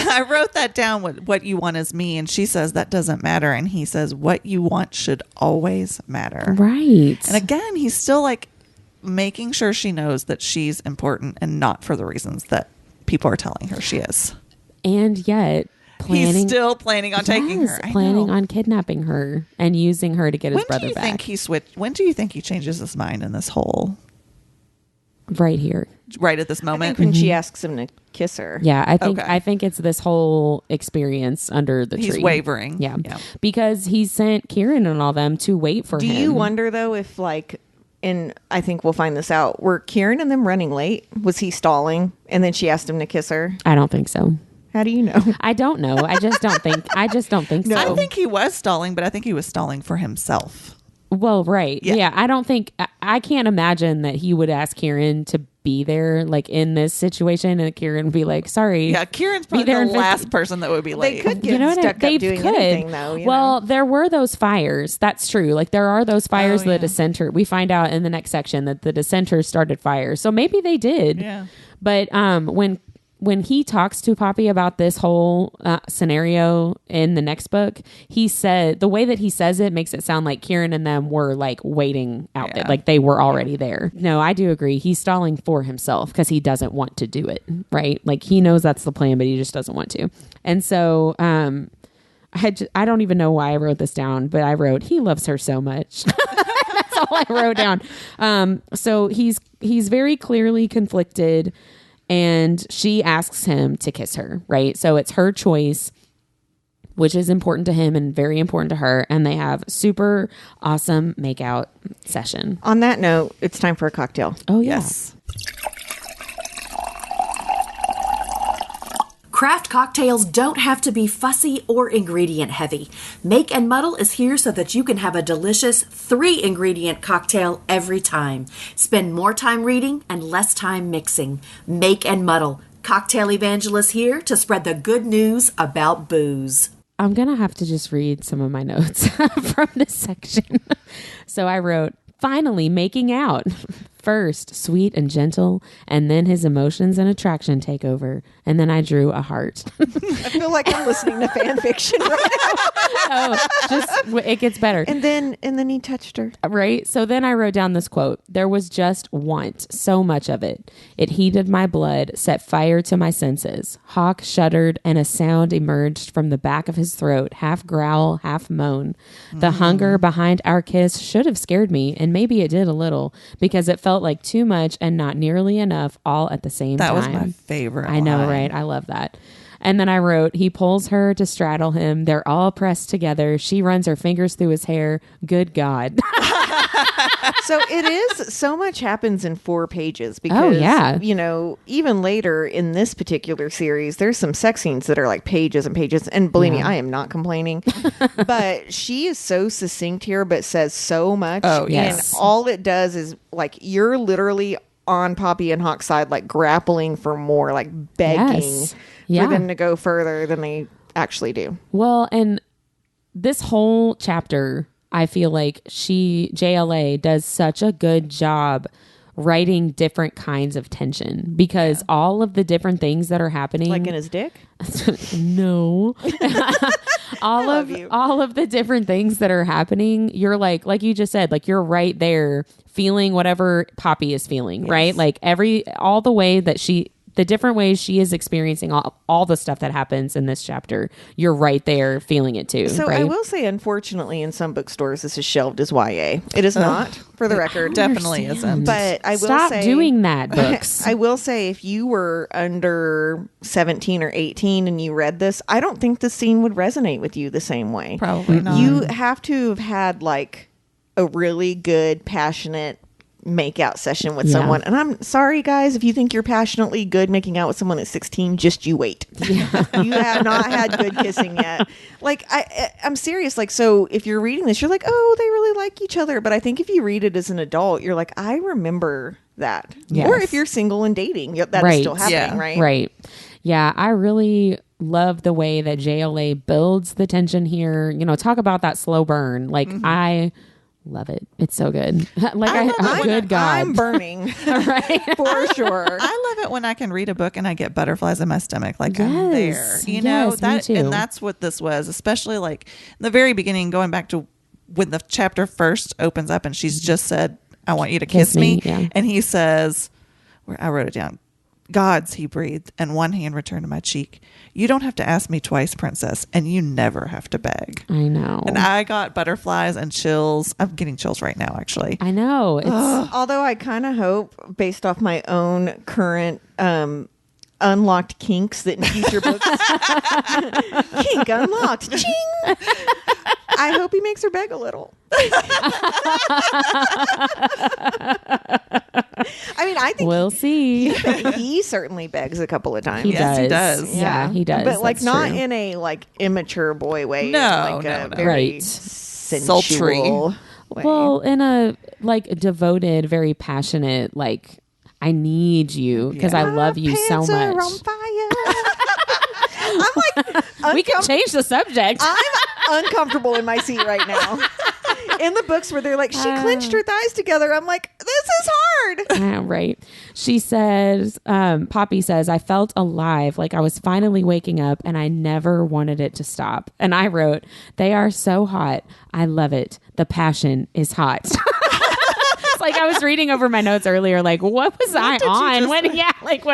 I wrote that down. What you want is me, and she says that doesn't matter, and he says what you want should always matter. Right. And again, he's still like making sure she knows that she's important and not for the reasons that people are telling her she is. And yet He's still planning on taking her. I planning know. on kidnapping her and using her to get his When do brother you back. think he switched? When do you think he changes his mind in this whole? Right here. Right at this I moment. think when she asks him to kiss her. Yeah, Okay. I think it's this whole experience under the He's tree. wavering. Yeah. Because he sent Kieran and all them to wait for Do him. you wonder though if like, and I think we'll find this out, were Kieran and them running late? Was he stalling and then she asked him to kiss her? I don't think so. How do you know? I don't know. I just don't think so. I think he was stalling, but I think he was stalling for himself. Well, right. Yeah. Yeah. I don't think I can't imagine that he would ask Kieran to be there like in this situation and Kieran would be like, sorry. Yeah, Kieran's probably there the in last person that would be late. They could get You know what? stuck They up doing could. anything though. You Well, know? there were those fires. That's true. Like there are those fires. Oh, The yeah. dissenter. We find out in the next section that the dissenters started fires. So maybe they did. Yeah. But when he talks to Poppy about this whole scenario in the next book, he said the way that he says it makes it sound like Kieran and them were like waiting out there, like they were already there. No, I do agree. He's stalling for himself because he doesn't want to do it, right? Like he knows that's the plan, but he just doesn't want to. And so I don't even know why I wrote this down, but I wrote, he loves her so much. That's all I wrote down. So he's very clearly conflicted. And she asks him to kiss her, right? So it's her choice, which is important to him and very important to her. And they have super awesome makeout session. On that note, it's time for a cocktail. Oh, yeah. Yes. Craft cocktails don't have to be fussy or ingredient heavy. Make and Muddle is here so that you can have a delicious 3-ingredient cocktail every time. Spend more time reading and less time mixing. Make and Muddle. Cocktail evangelists here to spread the good news about booze. I'm going to have to just read some of my notes from this section. So I wrote, finally making out. First, sweet and gentle, and then his emotions and attraction take over. And then I drew a heart. I feel like I'm listening to fan fiction right now. It gets better. And then he touched her. Right? So then I wrote down this quote. There was just want, so much of it. It heated my blood, set fire to my senses. Hawke shuddered, and a sound emerged from the back of his throat, half growl, half moan. The hunger behind our kiss should have scared me, and maybe it did a little, because it felt like too much and not nearly enough all at the same time. That was my favorite I know, line. right? I love that. And then I wrote, he pulls her to straddle him. They're all pressed together. She runs her fingers through his hair. Good God. So it is, so much happens in 4 pages because, you know, even later in this particular series, there's some sex scenes that are like pages and pages. And believe me, I am not complaining. But she is so succinct here, but says so much. Oh, yes. And all it does is like, you're literally on Poppy and Hawke's side, like grappling for more, like begging for them to go further than they actually do. Well, and this whole chapter, I feel like JLA does such a good job writing different kinds of tension because all of the different things that are happening, like in his dick. No, all of the different things that are happening, you're like you just said, like you're right there feeling whatever Poppy is feeling, right? Like all the way that the different ways she is experiencing all the stuff that happens in this chapter, you're right there feeling it too. So right? I will say, unfortunately, in some bookstores, this is shelved as YA. It is not, for the record. Definitely isn't. But I will Stop say, doing that, books. I will say, if you were under 17 or 18 and you read this, I don't think the scene would resonate with you the same way. Probably not. You have to have had like a really good, passionate make out session with someone. And I'm sorry, guys, if you think you're passionately good making out with someone at 16, just you wait. You have not had good kissing yet. Like, I'm serious. Like, so if you're reading this, you're like, oh, they really like each other. But I think if you read it as an adult, you're like, I remember that. Yes. Or if you're single and dating, that is still happening, right? Right. Yeah, I really love the way that JLA builds the tension here. You know, talk about that slow burn. Like, I love it. It's so good. Like, good God. I'm burning. Right? For sure. I love it when I can read a book and I get butterflies in my stomach. Like, I'm there. You know, Yes, me too. And that's what this was, especially like in the very beginning, going back to when the chapter first opens up and she's just said, I want you to kiss me. Yeah. And he says, I wrote it down. Gods, he breathed, and one hand returned to my cheek. You don't have to ask me twice, princess, and you never have to beg. I know. And I got butterflies and chills. I'm getting chills right now, actually. I know. It's Although I kind of hope, based off my own current unlocked kinks, that in future books, kink unlocked, ching. I hope he makes her beg a little. I mean, I think we'll see. he certainly begs a couple of times. Yes, he does. Yeah, he does. But like That's not true. in a like immature boy way. No, like no, a no. very Right. sensual way. Well, in a like devoted, very passionate, like I need you because I love you so Pants are much. on fire. I'm like, We can change the subject. I'm uncomfortable in my seat right now. In the books where they're like, she clenched her thighs together, I'm like, this is hard. Right. She says, Poppy says, I felt alive, like I was finally waking up and I never wanted it to stop. And I wrote, they are so hot. I love it. The passion is hot. It's like I was reading over my notes earlier, like, what was I on? When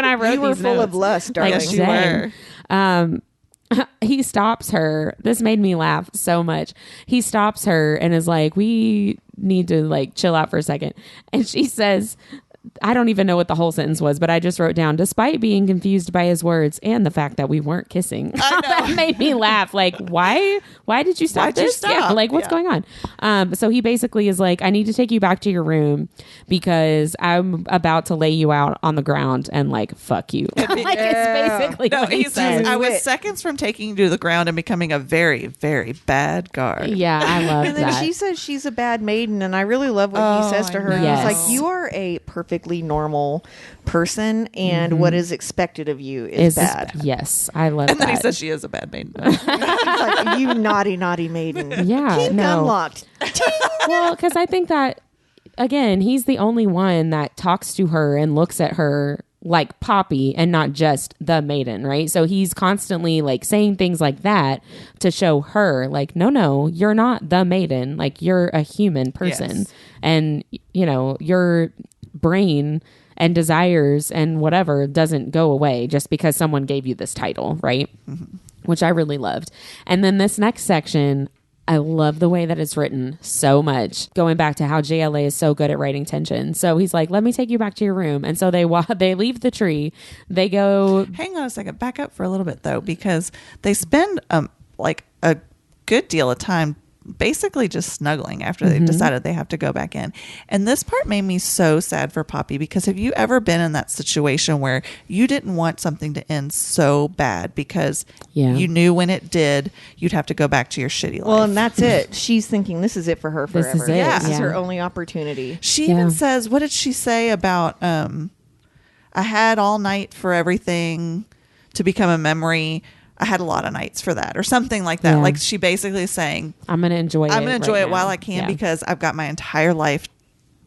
I wrote You were these full notes. of lust, darling. Like, Yes, you dang. were. He stops her. This made me laugh so much. He stops her and is like, we need to like chill out for a second. And she says, I don't even know what the whole sentence was, but I just wrote down, despite being confused by his words and the fact that we weren't kissing. That made me laugh. Like, why did you stop Why'd you this? stop? Yeah, like, what's going on? So he basically is like, I need to take you back to your room because I'm about to lay you out on the ground and like, fuck you. Like, it's basically No, what he he says, says. I was seconds from taking you to the ground and becoming a very, very bad guard. Yeah, I love And then that. she says she's a bad maiden, and I really love what he says to her. I know. He's like, Yes. you are a perfectly normal person, and what is expected of you is bad. Yes, I love And then that. he says she is a bad maiden. He's like, you naughty, naughty maiden. Yeah, Kink no. unlocked. Well, because I think that, again, he's the only one that talks to her and looks at her like Poppy and not just the maiden, right? So he's constantly like saying things like that to show her like, no, you're not the maiden. Like, you're a human person. Yes. And, you know, your brain and desires and whatever doesn't go away just because someone gave you this title, right? Mm-hmm. Which I really loved. And then this next section, I love the way that it's written so much. Going back to how JLA is so good at writing tension. So he's like, let me take you back to your room. And so they leave the tree. They go. Hang on a second. Back up for a little bit, though, because they spend like a good deal of time basically just snuggling after they've decided they have to go back in. And this part made me so sad for Poppy, because have you ever been in that situation where you didn't want something to end so bad because you knew when it did, you'd have to go back to your shitty life? Well, and that's it. She's thinking this is it for her forever. This is it, This is yeah. her only opportunity. She even says, what did she say about, I had all night for everything to become a memory. I had a lot of nights for that, or something like that. Yeah. Like, she basically is saying, I'm going to enjoy it. I'm going to enjoy right it while now. I can, Yeah. because I've got my entire life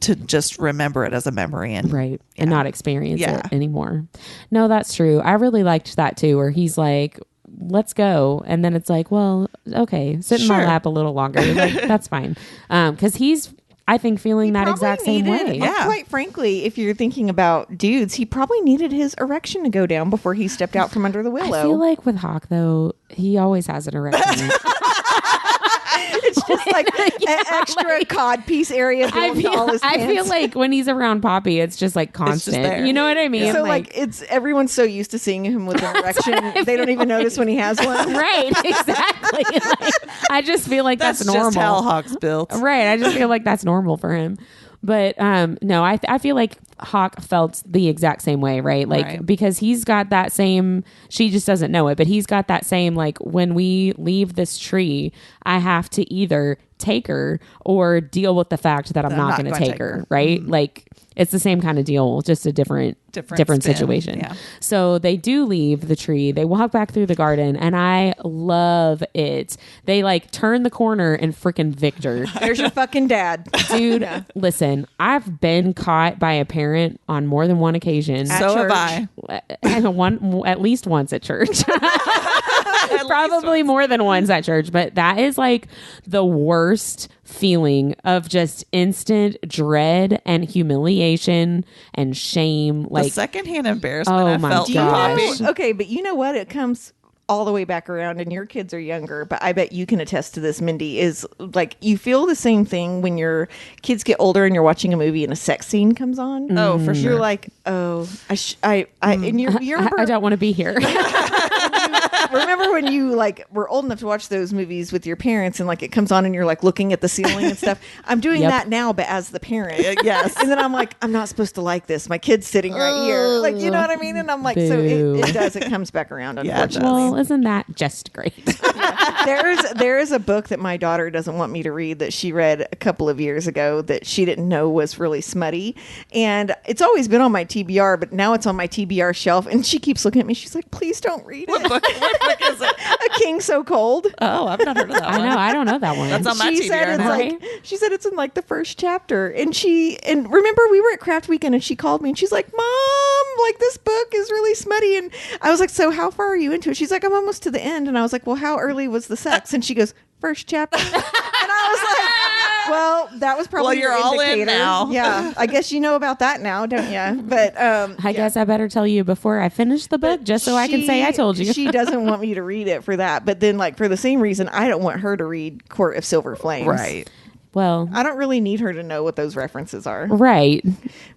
to just remember it as a memory and Right. And not experience Yeah. it anymore. No, that's true. I really liked that too, where he's like, let's go. And then it's like, well, okay, sit in my Sure. lap a little longer. Like, that's fine. Because he's, I think, feeling that Probably exact same needed- way. Yeah. Quite frankly, if you're thinking about dudes, he probably needed his erection to go down before he stepped out from under the willow. I feel like with Hawke, though, he always has an erection. it's just like an extra like- codpiece area built into all his pants. I feel like when he's around Poppy, it's just like constant. there. You know what I mean? So like it's everyone's so used to seeing him with an erection, they don't even notice when he has one. right, exactly. Like, I just feel like that's, normal. just how Hawke's built. Right. I just feel like that's normal for him. But no, I feel like Hawke felt the exact same way, right? Like, Right. because he's got that same, she just doesn't know it, but he's got that same, like, when we leave this tree, I have to either take her or deal with the fact that I'm not going to take her, right? Like, it's the same kind of deal, just a different Different spin, situation. yeah. So they do leave the tree. They walk back through the garden, and I love it. They like turn the corner and freaking Victor. There's your fucking dad. Dude, listen, I've been caught by a parent on more than one occasion. So have church. I. At least once at church. Probably more than once at church, but that is like the worst feeling of just instant dread and humiliation and shame. The Like, secondhand embarrassment Oh I my felt for gosh. Poppy. Okay, but you know what? It comes all the way back around, and your kids are younger, but I bet you can attest to this, Mindy, is like you feel the same thing when your kids get older and you're watching a movie and a sex scene comes on. Oh, for sure. You're like, oh, and you remember, I don't want to be here. remember when you like were old enough to watch those movies with your parents and like it comes on and you're like looking at the ceiling and stuff. I'm doing Yep. that now, but as the parent. Yes. And then I'm like, I'm not supposed to like this. My kid's sitting right here. Like, you know what I mean? And I'm like, so Boo. it does. It comes back around, Yeah, it does. unfortunately. Well, isn't that just great? There is a book that my daughter doesn't want me to read that she read a couple of years ago that she didn't know was really smutty, and it's always been on my TBR, but now it's on my TBR shelf, and she keeps looking at me. She's like, "Please don't read it." What book is it? A King So Cold. Oh, I've not heard of that I one. know. I don't know that one. That's on my She said TBR it's now. like she said it's in like the first chapter, and remember we were at Craft Weekend and she called me and she's like, "Mom, like this book is really smutty," and I was like, "So how far are you into it?" She's like, "I'm almost to the end," and I was like, "Well, how early was the sex?" And she goes, "First chapter," and I was like, "Well, that was probably Well, you're your all in indicator." now. Yeah, I guess you know about that now, don't you? But I guess I better tell you before I finish the book, just so I can say I told you. She doesn't want me to read it for that, but then like for the same reason, I don't want her to read Court of Silver Flames. Right. Well, I don't really need her to know what those references are. right.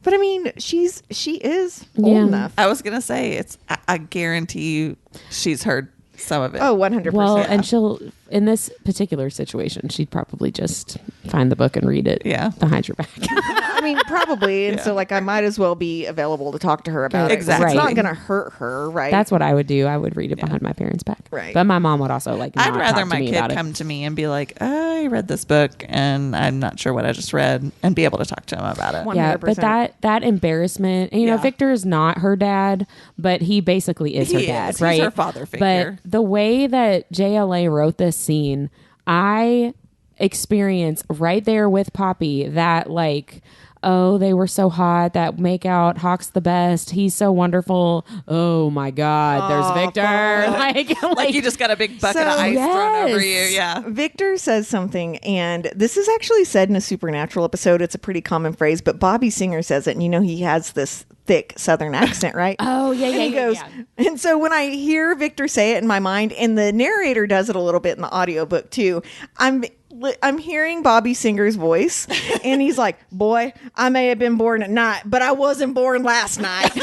But I mean, she is old Yeah. enough. I was gonna say I guarantee you she's heard some of it. Oh, 100%. Well, and she'll, in this particular situation, she'd probably just find the book and read it behind your back. I mean, probably. And so, like, I might as well be available to talk to her about it. Exactly. It's not Right. going to hurt her, right? That's what I would do. I would read it behind my parents' back. Right. But my mom would also like not I'd rather talk to my me kid about come to me and be like, I read this book and I'm not sure what I just read, and be able to talk to him about it. 100%. Yeah, but that embarrassment, and, you know, Yeah. Victor is not her dad, but he basically is her He dad, is. right? He's her father figure. But the way that JLA wrote this scene, I experience right there with Poppy that, like, oh, they were so hot, that make out, Hawke's the best, he's so wonderful, oh my God, there's Victor. Like you just got a big bucket of ice thrown over you. Yeah. Victor says something, and this is actually said in a Supernatural episode. It's a pretty common phrase, but Bobby Singer says it, and you know he has this thick Southern accent, right? Oh, yeah, And he goes, and so when I hear Victor say it in my mind, and the narrator does it a little bit in the audiobook too, I'm hearing Bobby Singer's voice, and he's like, boy, I may have been born at night, but I wasn't born last night.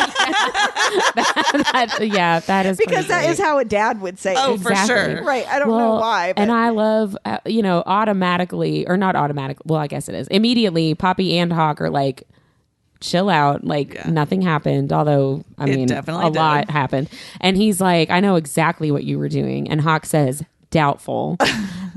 that is Because that great. is how a dad would say Oh, it. for sure. Right. I don't know why. But And I love, you know, automatically, or not automatically, well, I guess it is. Immediately, Poppy and Hawke are like, chill out. Like, nothing happened. Although, I mean, definitely a did. lot happened. And he's like, I know exactly what you were doing. And Hawke says, doubtful.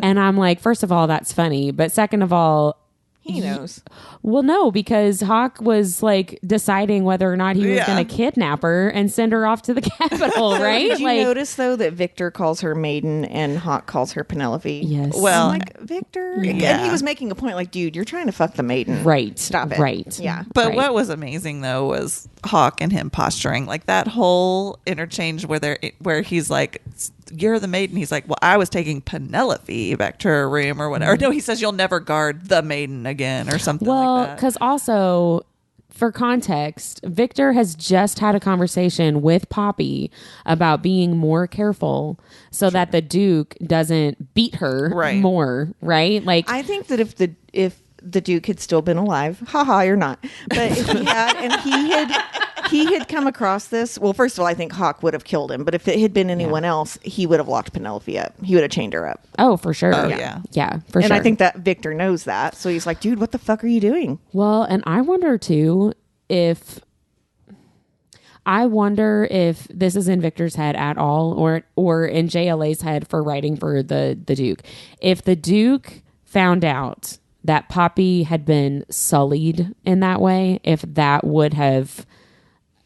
And I'm like, first of all, that's funny. But second of all, he knows. well, no, because Hawke was like deciding whether or not he was going to kidnap her and send her off to the Capitol, right? Did you like, notice though that Victor calls her Maiden and Hawke calls her Penelope? Yes. Well, I'm like, Victor. Yeah. And he was making a point like, dude, you're trying to fuck the Maiden. right. Stop it. Right. Yeah. But Right. what was amazing though was Hawke and him posturing, like that whole interchange where he's like, "You're the maiden." He's like, "Well, I was taking Penelope back to her room or whatever." No, he says, "You'll never guard the maiden again," or something Well, like that. because also, for context, Victor has just had a conversation with Poppy about being more careful so that the Duke doesn't beat her Right. more, right? Like, I think that if the Duke had still been alive, haha, you're not. But if he had, and he had come across this, well, first of all, I think Hawke would have killed him. But if it had been anyone else, he would have locked Penelope up. He would have chained her up. oh, for sure. Oh, yeah. Yeah, for And sure. I think that Victor knows that. So he's like, dude, what the fuck are you doing? Well, and I wonder too if this is in Victor's head at all, or in JLA's head for writing for the Duke. If the Duke found out that Poppy had been sullied in that way, if that would have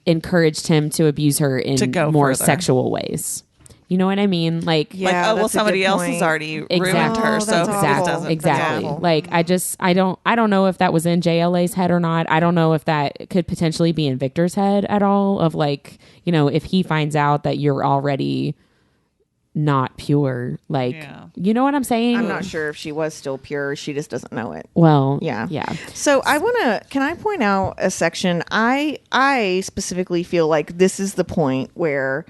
encouraged him to abuse her in To go more further. sexual ways. You know what I mean? Like, Yeah. Like, oh, well, that's a somebody good else point. has already ruined Exactly. her, Oh, so that's if awful. this doesn't. Exactly. awful. Like, I don't know if that was in JLA's head or not. I don't know if that could potentially be in Victor's head at all, of like, you know, if he finds out that you're already not pure, like, you know what I'm saying? I'm not sure if she was still pure. She just doesn't know it. Well, Yeah. yeah. So can I point out a section? I specifically feel like this is the point where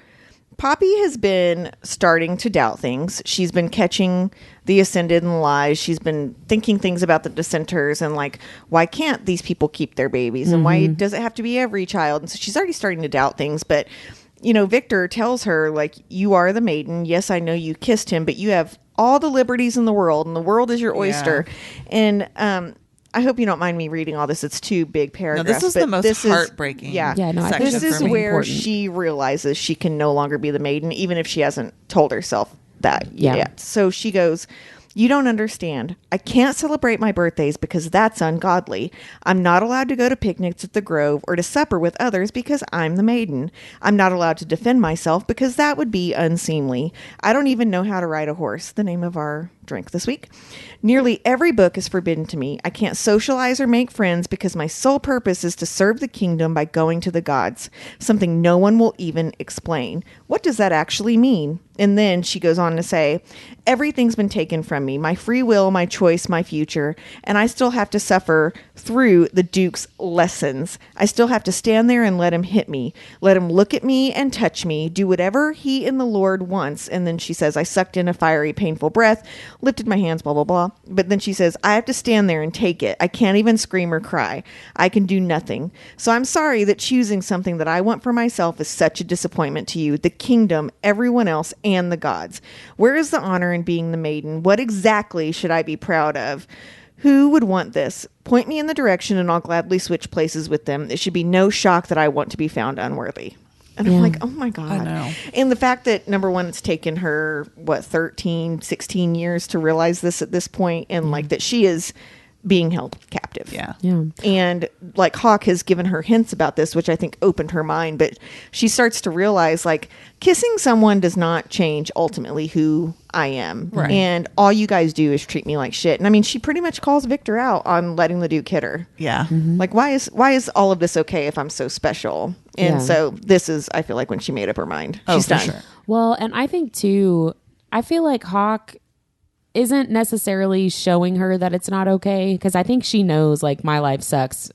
Poppy has been starting to doubt things. She's been catching the Ascended and the lies. She's been thinking things about the dissenters and like, why can't these people keep their babies? And why does it have to be every child? And so she's already starting to doubt things. But, you know, Victor tells her, like, you are the maiden. Yes, I know you kissed him, but you have all the liberties in the world, and the world is your oyster. And I hope you don't mind me reading all this. It's 2 big No, paragraphs. this is but the most this is- heartbreaking. Yeah. Yeah, no, I think section This that's is for me. where important. she realizes she can no longer be the maiden, even if she hasn't told herself that Yeah. yet. So she goes, you don't understand. I can't celebrate my birthdays because that's ungodly. I'm not allowed to go to picnics at the Grove or to supper with others because I'm the maiden. I'm not allowed to defend myself because that would be unseemly. I don't even know how to ride a horse, the name of our drink this week. Nearly every book is forbidden to me. I can't socialize or make friends because my sole purpose is to serve the kingdom by going to the gods, something no one will even explain. What does that actually mean? And then she goes on to say, everything's been taken from me, my free will, my choice, my future, and I still have to suffer through the Duke's lessons. I still have to stand there and let him hit me, let him look at me and touch me, do whatever he and the Lord wants. And then she says, I sucked in a fiery, painful breath, lifted my hands, blah, blah, blah. But then she says, I have to stand there and take it. I can't even scream or cry. I can do nothing. So I'm sorry that choosing something that I want for myself is such a disappointment to you, the kingdom, everyone else, and the gods. Where is the honor in being the maiden? What exactly should I be proud of? Who would want this? Point me in the direction and I'll gladly switch places with them. It should be no shock that I want to be found unworthy. And I'm like, oh my God. I know. And the fact that, number one, it's taken her, 13, 16 years to realize this at this point, and like that she is being held captive. Yeah. And like Hawke has given her hints about this, which I think opened her mind, but she starts to realize like kissing someone does not change ultimately who I am. Right. And all you guys do is treat me like shit. And I mean, she pretty much calls Victor out on letting the Duke hit her. Yeah. Like, why is all of this okay if I'm so special? And Yeah. so this is, I feel like, when she made up her mind. Oh, She's for done. sure. Well, and I think too, I feel like Hawke isn't necessarily showing her that it's not okay, because I think she knows like my life sucks,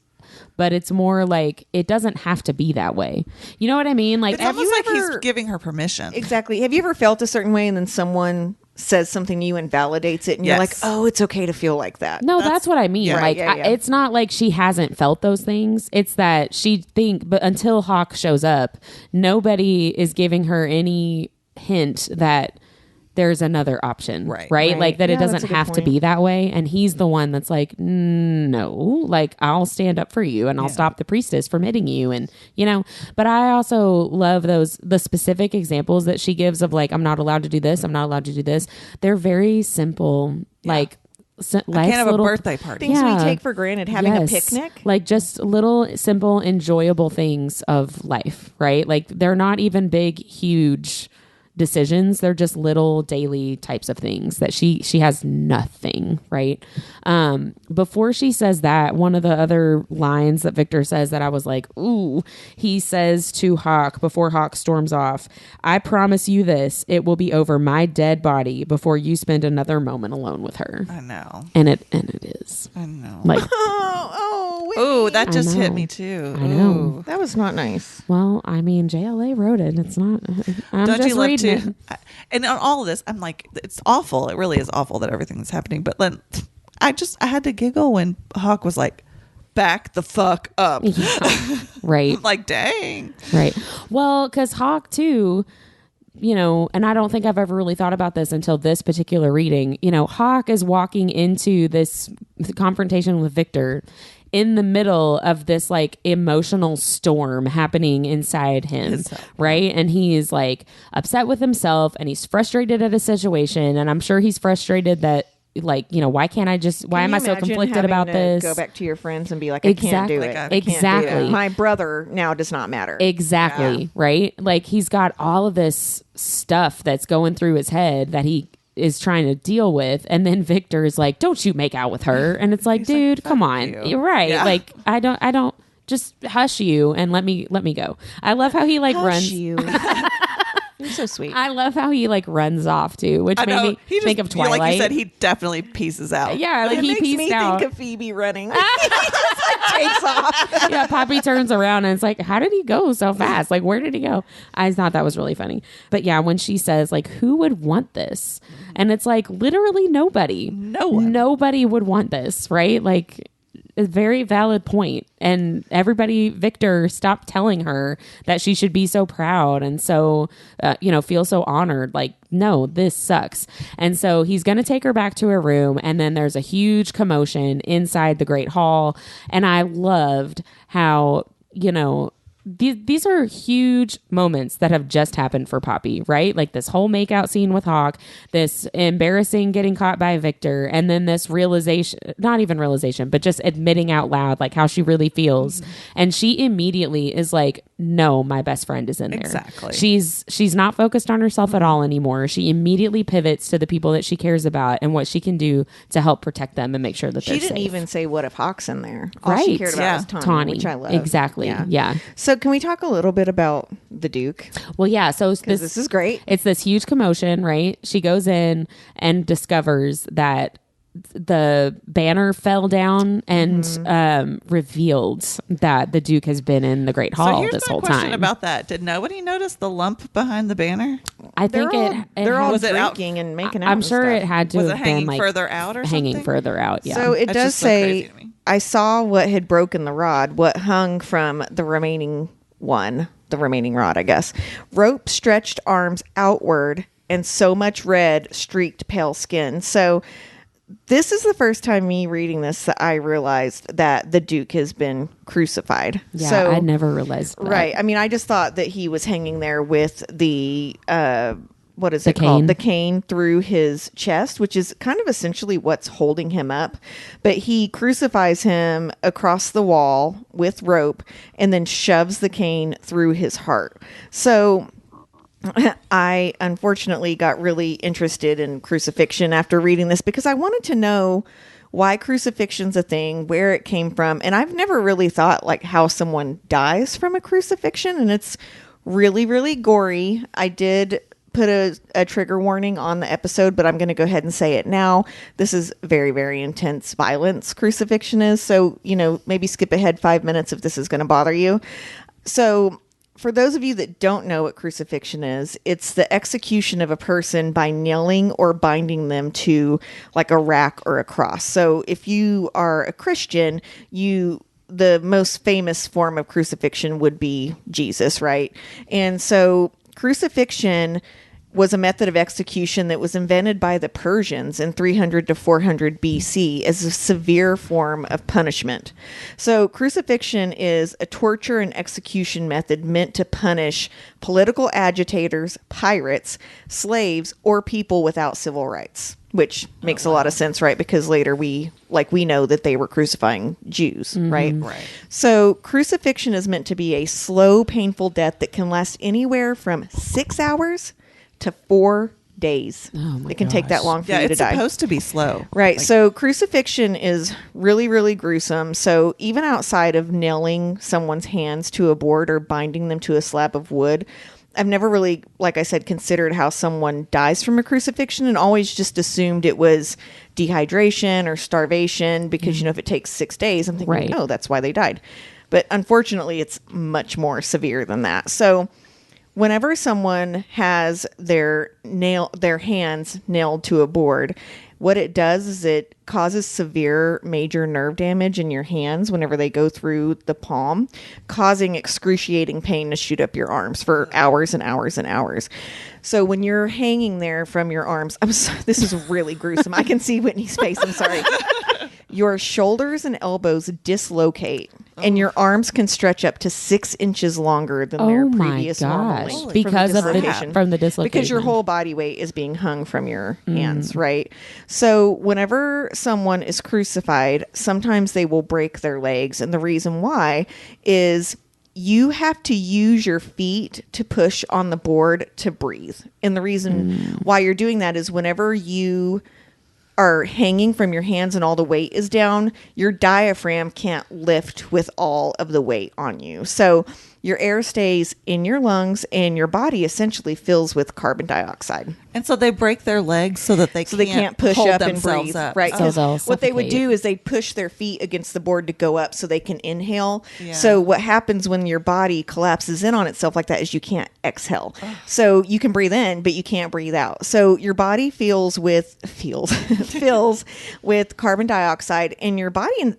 but it's more like it doesn't have to be that way. You know what I mean? Like, It's almost you like ever- he's giving her permission. Exactly. Have you ever felt a certain way and then someone says something to you and validates it and you're like, Yes. oh, it's okay to feel like that? no, that's what I mean. yeah. Like, Right, yeah. it's not like she hasn't felt those things. It's that but until Hawke shows up, nobody is giving her any hint that there's another option, Right. right? Like that Yeah, it that's doesn't a good have to point. be that way. And he's the one that's like, no, like I'll stand up for you and I'll stop the priestess from hitting you. And, you know, but I also love the specific examples that she gives of like, I'm not allowed to do this. I'm not allowed to do this. They're very simple, like, I can't have a little birthday party. Things Yeah. we take for granted, having Yes. a picnic. Like just little simple enjoyable things of life, right? Like they're not even big huge decisions, they're just little daily types of things that she has nothing, right? Before she says that, one of the other lines that Victor says that I was like, ooh, he says to Hawke before Hawke storms off, I promise you this, it will be over my dead body before you spend another moment alone with her. I know. And it is I know. like, Oh, that just I hit know. me too. I know. Ooh. That was not nice. well, I mean, JLA wrote it. It's not. I'm Don't just you love reading to? it. And on all of this, I'm like, it's awful. It really is awful that everything is happening. But then I had to giggle when Hawke was like, "Back the fuck up." Right. Like, dang. Right. Well, because Hawke too, you know, and I don't think I've ever really thought about this until this particular reading. You know, Hawke is walking into this confrontation with Victor in the middle of this like emotional storm happening inside him, right? And he's like upset with himself and he's frustrated at a situation, and I'm sure he's frustrated that like, you know, why am I so conflicted about this? Go back to your friends and be like, I can't do it. Exactly. I can't do it. Exactly. My brother now does not matter. Exactly. Right. Like he's got all of this stuff that's going through his head that he is trying to deal with. And then Victor is like, don't you make out with her. And it's like, dude, come on. you. You're right. Yeah. Like, I don't just hush you and let me go. I love how he like Hush runs. you. You're so sweet. I love how he like runs off too, which I made know. me He think just, of Twilight. like you said, he definitely pieces out. yeah. Like it he makes me pieced out. think of Phoebe running. He just like takes off. Yeah, Poppy turns around and it's like, how did he go so fast? Like, where did he go? I thought that was really funny. But yeah, when she says, like, who would want this? And it's like, literally nobody. No one. Nobody would want this, right? Like, a very valid point. And everybody, Victor, stopped telling her that she should be so proud and so, feel so honored. Like, no, this sucks. And so he's going to take her back to her room. And then there's a huge commotion inside the Great Hall. And I loved how, you know, these are huge moments that have just happened for Poppy, right? Like this whole makeout scene with Hawke, this embarrassing getting caught by Victor, and then this realization, not even realization, but just admitting out loud like how she really feels. Mm-hmm. And she immediately is like, no, my best friend is in there. Exactly. She's not focused on herself at all anymore. She immediately pivots to the people that she cares about and what she can do to help protect them and make sure that She they're didn't safe. even say what if Hawke's in there. All Right. she cared about Yeah. was Tawny, which I love. exactly. Yeah. So can we talk a little bit about the Duke? Well, yeah. So This is great. It's this huge commotion, right? She goes in and discovers that the banner fell down and revealed that the Duke has been in the Great Hall here's this my whole question time. about that. Did nobody notice the lump behind the banner? I think They're all Was it out- drinking and making out. I'm and sure stuff. it had to Was it have hanging been like further out or hanging something? further out. Yeah. So it That's does just so crazy say, to me. I saw what had broken the rod, what hung from the remaining rod, I guess. Rope stretched arms outward and so much red streaked pale skin. So this is the first time me reading this that I realized that the Duke has been crucified. Yeah, so, I never realized that. Right. I mean, I just thought that he was hanging there with the what is The it called? cane. The cane through his chest, which is kind of essentially what's holding him up. But he crucifies him across the wall with rope and then shoves the cane through his heart. So I unfortunately got really interested in crucifixion after reading this because I wanted to know why crucifixion's a thing, where it came from. And I've never really thought like how someone dies from a crucifixion, and it's really, really gory. I did put a trigger warning on the episode, but I'm going to go ahead and say it now. This is very, very intense violence, crucifixion is. So, maybe skip ahead 5 minutes if this is going to bother you. So for those of you that don't know what crucifixion is, it's the execution of a person by nailing or binding them to like a rack or a cross. So if you are a Christian, the most famous form of crucifixion would be Jesus, right? And so crucifixion was a method of execution that was invented by the Persians in 300 to 400 BC as a severe form of punishment. So crucifixion is a torture and execution method meant to punish political agitators, pirates, slaves, or people without civil rights, which makes a lot of sense, right? Because later we know that they were crucifying Jews, right? Right. So crucifixion is meant to be a slow, painful death that can last anywhere from 6 hours to 4 days. Oh my it can take that gosh. long for Yeah, you to it's die. supposed to be slow. Right. So crucifixion is really, really gruesome. So even outside of nailing someone's hands to a board or binding them to a slab of wood, I've never really, like I said, considered how someone dies from a crucifixion and always just assumed it was dehydration or starvation because, if it takes 6 days, I'm thinking, Right. no, that's why they died. But unfortunately, it's much more severe than that. So whenever someone has their hands nailed to a board, what it does is it causes severe major nerve damage in your hands whenever they go through the palm, causing excruciating pain to shoot up your arms for hours and hours and hours. So when you're hanging there from your arms, this is really gruesome. I can see Whitney's face. I'm sorry. Your shoulders and elbows dislocate, and your arms can stretch up to 6 inches longer than their Oh my previous normal gosh. length Because of dislocation. from the dislocation. Because your whole body weight is being hung from your hands, right? So whenever someone is crucified, sometimes they will break their legs. And the reason why is you have to use your feet to push on the board to breathe. And the reason why you're doing that is whenever you are hanging from your hands and all the weight is down, your diaphragm can't lift with all of the weight on you. So your air stays in your lungs and your body essentially fills with carbon dioxide. And so they break their legs so that they can't push hold up and themselves breathe. up. Right. So 'Cause they'll what they would suffocate. do is they'd push their feet against the board to go up so they can inhale. Yeah. So what happens when your body collapses in on itself like that is you can't exhale. So you can breathe in, but you can't breathe out. So your body fills with carbon dioxide, and your body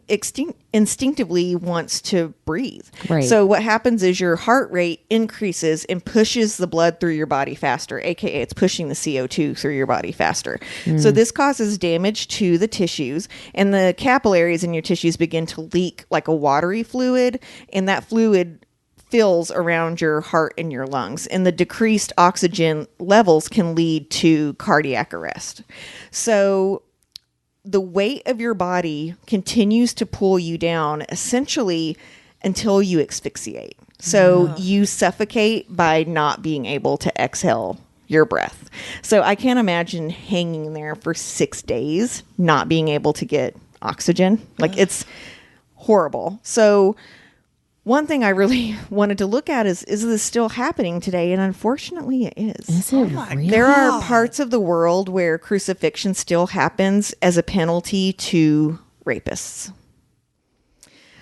instinctively wants to breathe. Right. So what happens is your heart rate increases and pushes the blood through your body faster, aka it's pushing the CO2 through your body faster. So this causes damage to the tissues, and the capillaries in your tissues begin to leak like a watery fluid, and that fluid fills around your heart and your lungs, and the decreased oxygen levels can lead to cardiac arrest. So the weight of your body continues to pull you down essentially until you asphyxiate. So you suffocate by not being able to exhale your breath. So I can't imagine hanging there for 6 days, not being able to get oxygen. Like it's horrible. So one thing I really wanted to look at is this still happening today? And unfortunately it is. Is it really? There are parts of the world where crucifixion still happens as a penalty to rapists.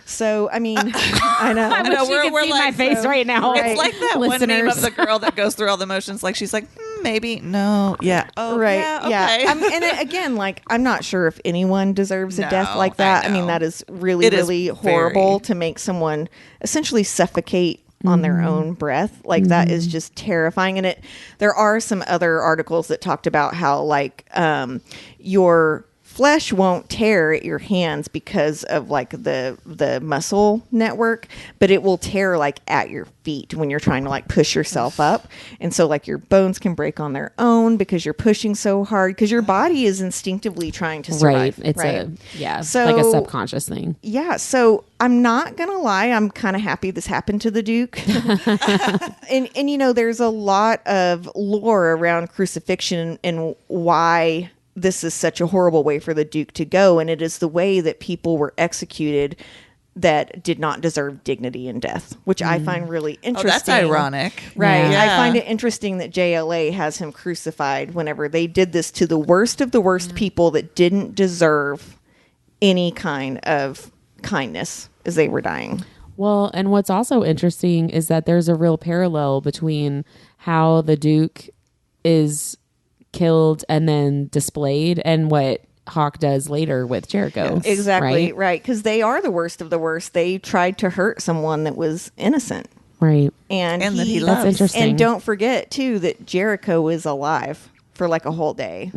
So, I mean, I know. I wish you could see my face right now. It's like that one meme Listeners. of the girl that goes through all the motions. Like she's like, maybe, no, yeah, oh, Right. yeah, okay. And again, like, I'm not sure if anyone deserves a death No, like that. I I mean, know. that is really, It is really horrible very- to make someone essentially suffocate on their own breath. Like, that is just terrifying. And there are some other articles that talked about how, like, your flesh won't tear at your hands because of like the muscle network, but it will tear like at your feet when you're trying to like push yourself up. And so like your bones can break on their own because you're pushing so hard, because your body is instinctively trying to survive. Right. It's right? so, like a subconscious thing. Yeah, so I'm not gonna lie, I'm kind of happy this happened to the Duke. and you know, there's a lot of lore around crucifixion and why this is such a horrible way for the Duke to go, and it is the way that people were executed that did not deserve dignity in death, which I find really Oh, interesting. that's ironic, Right. Yeah. I find it interesting that JLA has him crucified whenever they did this to the worst of the worst people that didn't deserve any kind of kindness as they were dying. Well, and what's also interesting is that there's a real parallel between how the Duke is killed and then displayed and what Hawke does later with Jericho. Exactly, right. Because they are the worst of the worst. They tried to hurt someone that was innocent. Right. And that he That's loves. interesting. And don't forget, too, that Jericho is alive for like a whole day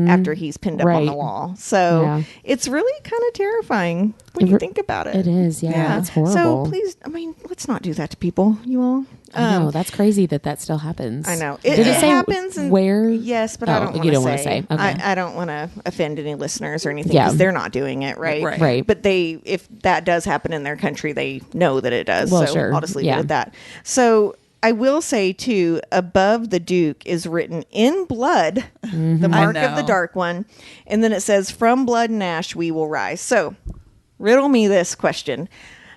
after he's pinned up on the Right. wall. So Yeah. it's really kind of terrifying when you think about it. It is. Yeah. It's horrible. So please, I mean, let's not do that to people, you all. I know. That's crazy that still happens. I know. Did It it say happens in- where? Yes, but Oh, I don't want you to don't wanna say. say. Okay. I don't want to offend any listeners or anything Yeah. because they're not doing it, right? Right. But if that does happen in their country, they know that it does. Well, so sure. I'll just leave Yeah. it at that. So I will say, too, above the Duke is written in blood, the mark of the know. Dark One. And then it says, from blood and ash we will rise. So riddle me this question.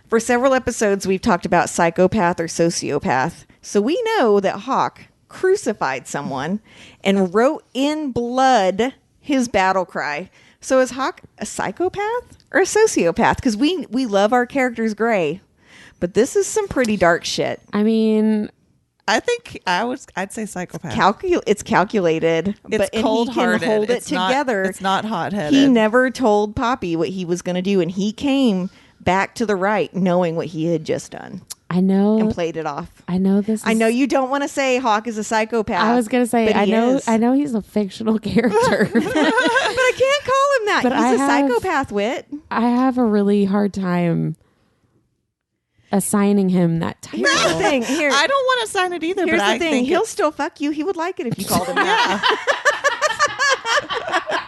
For several episodes, we've talked about psychopath or sociopath. So we know that Hawke crucified someone and wrote in blood his battle cry. So is Hawke a psychopath or a sociopath? Because we love our characters gray, but this is some pretty dark shit. I mean, I think I'd say psychopath. It's calculated, It's but and he cold-hearted. can hold it It's not- together. it's not hot-headed. He never told Poppy what he was going to do, and he came back to the right knowing what he had just done I know. and played it off. I know this. I know you don't want to say Hawke is a psychopath. I was gonna say. but I he know. is. I know he's a fictional character. but I can't call him that. But He's I a have- psychopath, Whit. I have a really hard time assigning him that title. Here's the thing. Here, I don't want to sign it either. here's but the I thing. think He'll still fuck you. He would like it if you called him that.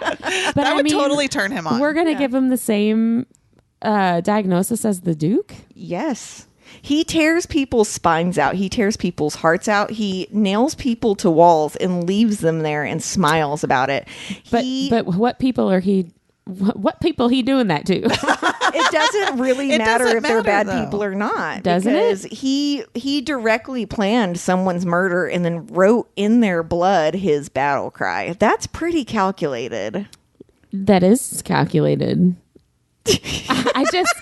But that I would mean, totally turn him on. We're gonna give him the same diagnosis as the Duke. Yes. He tears people's spines out. He tears people's hearts out. He nails people to walls and leaves them there and smiles about it. But what people are he? What people he doing that to? It doesn't really It matter doesn't if they're matter, bad though. people or not. Doesn't it? because he directly planned someone's murder and then wrote in their blood his battle cry. That's pretty calculated. That is calculated. I just.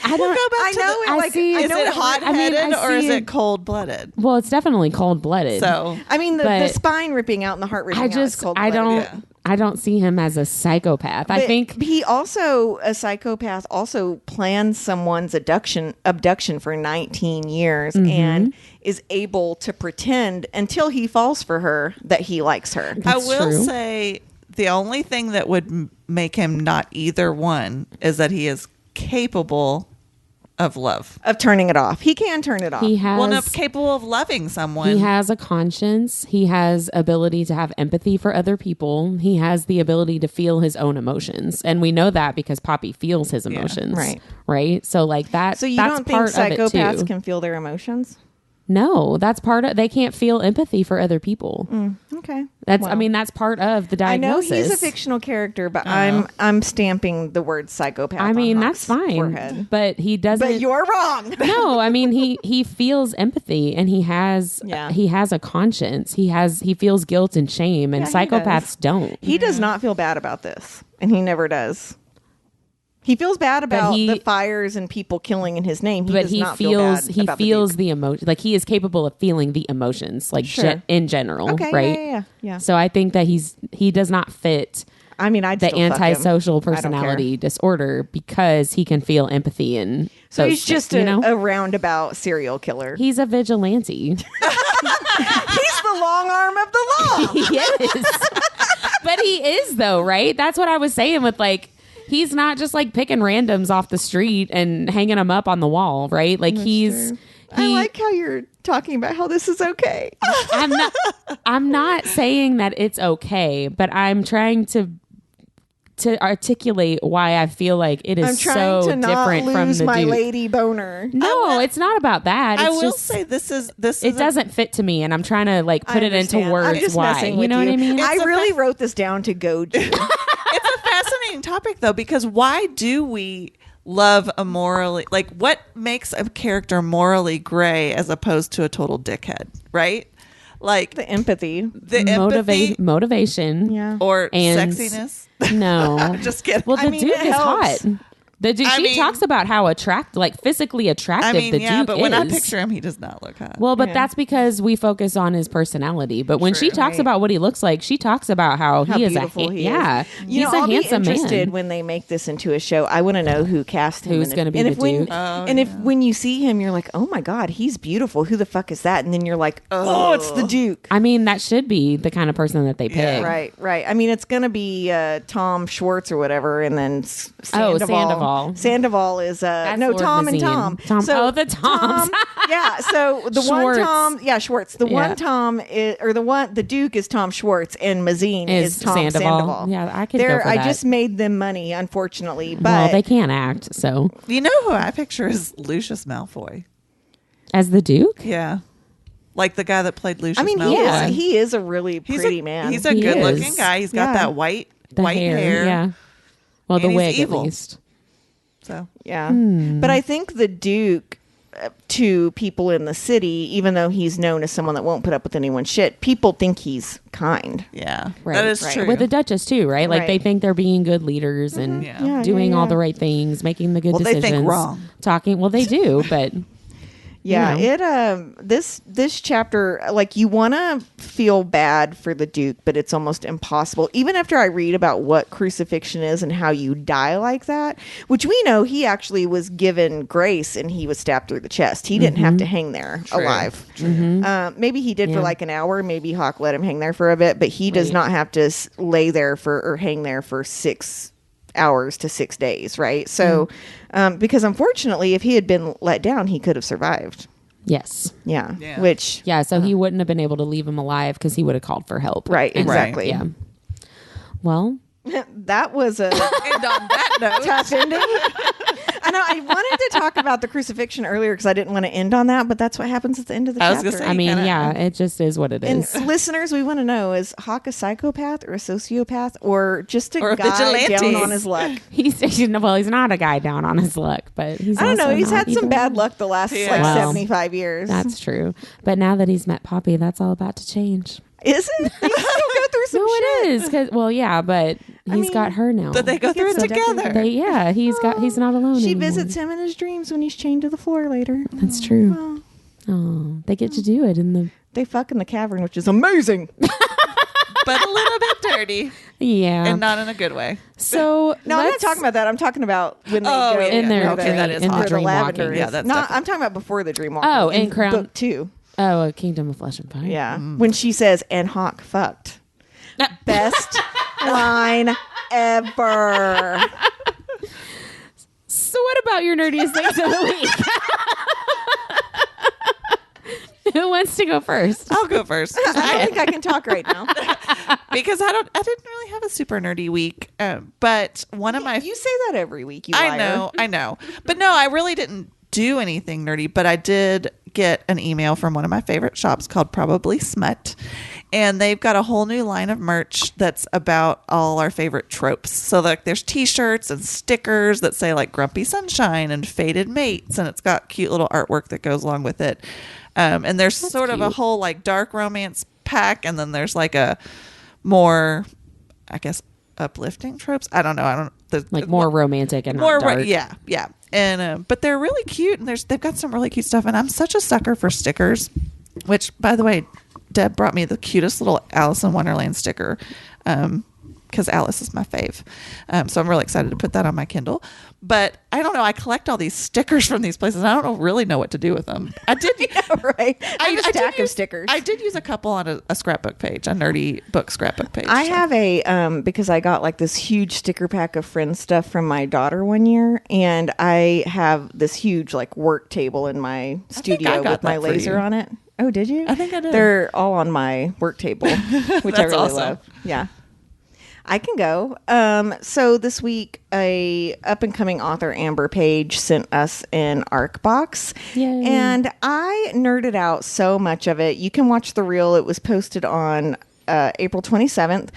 I don't. I know it. I Like, see- I Is know it it. hot-headed I or is see it cold-blooded? Well, it's definitely cold blooded. So I mean, the But- spine ripping out and the heart ripping I out is just. cold. I don't. yeah. I don't see him as a psychopath. I But think. he also, a psychopath, also planned someone's abduction for 19 years Mm-hmm. and is able to pretend until he falls for her that he likes her. I That's will true. say the only thing that would make him not either one is that he is capable of love. Of turning it off. He can turn it off. He has. Well, no, capable of loving someone. He has a conscience. He has ability to have empathy for other people. He has the ability to feel his own emotions, and we know that because Poppy feels his emotions. right. Right. So like that. So you that's don't think part of it psychopaths too. can feel their emotions? No, that's part of. They can't feel empathy for other people. Okay. That's. Well, I mean, that's part of the I know diagnosis. he's a fictional character, but I'm stamping the word psychopath. I mean, on that's Hawke's fine, forehead. but he doesn't. But you're wrong. No, I mean he feels empathy and he has a conscience. He feels guilt and shame, and Yeah, he psychopaths don't. He does not feel bad about this, and he never does. He feels bad about the fires and people killing in his name. But he feels the emotion. Like he is capable of feeling the emotions, like in general, Okay, right? Yeah. So I think that he does not fit. I mean, I'd the still fuck him. antisocial I don't personality disorder because he can feel empathy and So he's just a roundabout serial killer. He's a vigilante. He's the long arm of the law. He is, but he is though, right? That's what I was saying with like. He's not just like picking randoms off the street and hanging them up on the wall, right? Like I like how you're talking about how this is okay. I'm not saying that it's okay, but I'm trying to articulate why I feel like it is so different from the my Duke. lady boner. No, it's not about that. It's I will just, say this. It doesn't fit to me, and I'm trying to like put it into words. I'm just why? messing with You know what I mean? I really wrote this down to goad you. It's a fascinating topic though, because why do we love a morally, like what makes a character morally gray as opposed to a total dickhead, right? Like The empathy. Motivation, Yeah. or And- sexiness. No, Just kidding. well, the Duke it is helps. hot. The Duke, she talks about how physically attractive I mean, the yeah, Duke but is. when I picture him, he does not look hot. Well, but that's because we focus on his personality. But when she talks about what he looks like, she talks about how he is beautiful he is. yeah, You he's know, a I'll handsome be interested man. when they make this into a show. I want to know who cast him. Who's and gonna be and the if when- Duke. And if when you see him, you're like, oh my God, he's beautiful. Who the fuck is that? And then you're like, oh, it's the Duke. I mean, that should be the kind of person that they pick. Right. I mean, it's going to be Tom Schwartz or whatever, and then Sandoval. Sandoval. is That's Lord Tom and Mazine. Tom. Oh, the Toms. Yeah. So the Schwartz. one Tom, Schwartz. The one Tom is, or the Duke is Tom Schwartz, and Mazine is Tom Sandoval. Yeah, I could go for I that. just made them money, unfortunately, but well, they can't act, so You know who I picture is Lucius Malfoy. as the Duke. Yeah. Like the guy that played Lucius I mean, Malfoy. he is a really He's pretty a, man. He's a He good looking is. guy. He's got Yeah. that white The hair. yeah. Well, the And he's wig evil. at least. So Yeah. But I think the Duke, to people in the city, even though he's known as someone that won't put up with anyone's shit, people think he's kind. yeah, Right, that is right. true. With the Duchess too, right? Like they Right. think they're being good leaders and Yeah. doing all the right things, making the good Well, they decisions. think wrong. Talking, well, they do, but Yeah, you know. this chapter, like, you want to feel bad for the Duke, but it's almost impossible. Even after I read about what crucifixion is and how you die like that, which we know he actually was given grace and he was stabbed through the chest. He didn't have to hang there alive. Maybe he did for like an hour. Maybe Hawke let him hang there for a bit, but he does not have to lay there or hang there for 6 hours to 6 days, right? So, because unfortunately, if he had been let down, he could have survived. yes. Yeah. Yeah. Which, Yeah, so he wouldn't have been able to leave him alive because he would have called for help. right, And- exactly. Yeah. Well, That was a and on that note, tough ending. I know I wanted to talk about the crucifixion earlier because I didn't want to end on that, but that's what happens at the end of the I was chapter. gonna say, I mean, kinda- yeah, it just is what it And is. listeners, we want to know, is Hawke a psychopath or a sociopath or just Or a a guy vigilante? down on his luck? He's not a guy down on his luck, but he's I don't know. also He's not had some evil. bad luck the last like Well, 75 years. That's true. But now that he's met Poppy, that's all about to change. Is it? They still go through some No, shit. it is. 'Cause- well, yeah, but he's mean, got her now. but they go through it So together. He's not alone She anymore. visits him in his dreams when he's chained to the floor later. That's true. Oh, they get to do it in the... They fuck in the cavern, which is amazing. but a little bit dirty, Yeah. and not in a good way. So No, I'm not let's- talking about that. I'm talking about when they Oh, go yeah, in their okay, that is in hot. the where the dream lavender walking. is. Yeah, that's not. definitely- I'm talking about before the dream walking. Oh, in Crown- book 2. Oh, a Kingdom of Flesh and Fire. Yeah, when she says, "And Hawke fucked." Best line ever. So what about your nerdiest things of the week? Who wants to go first? I'll go first I don't think I can talk right now. because I didn't really have a super nerdy week. But one of my You say that every week. You liar. I know. But no, I really didn't do anything nerdy, but I did get an email from one of my favorite shops called Probably Smut. And they've got a whole new line of merch that's about all our favorite tropes. So like there's t-shirts and stickers that say like Grumpy Sunshine and Fated Mates. And it's got cute little artwork that goes along with it. And there's sort of a whole like dark romance pack. And then there's like a more, I guess, uplifting tropes. I don't know. Like more romantic and more dark. Yeah. And but they're really cute, and they've got some really cute stuff. And I'm such a sucker for stickers. Which, by the way, Deb brought me the cutest little Alice in Wonderland sticker. Because Alice is my fave. So I'm really excited to put that on my Kindle. But I don't know. I collect all these stickers from these places. And I don't really know what to do with them. I did. Right. I stack of stickers. I did use a couple on a scrapbook page, a nerdy book scrapbook page. I have a, because I got like this huge sticker pack of friend stuff from my daughter one year. And I have this huge like work table in my studio with my laser on it. Oh, did you? I think I did. They're all on my work table, which I really awesome. love. Yeah. I can go. So this week, a up-and-coming author, Amber Paige, sent us an ARC box. Yay. And I nerded out so much of it. You can watch the reel. It was posted on April 27th.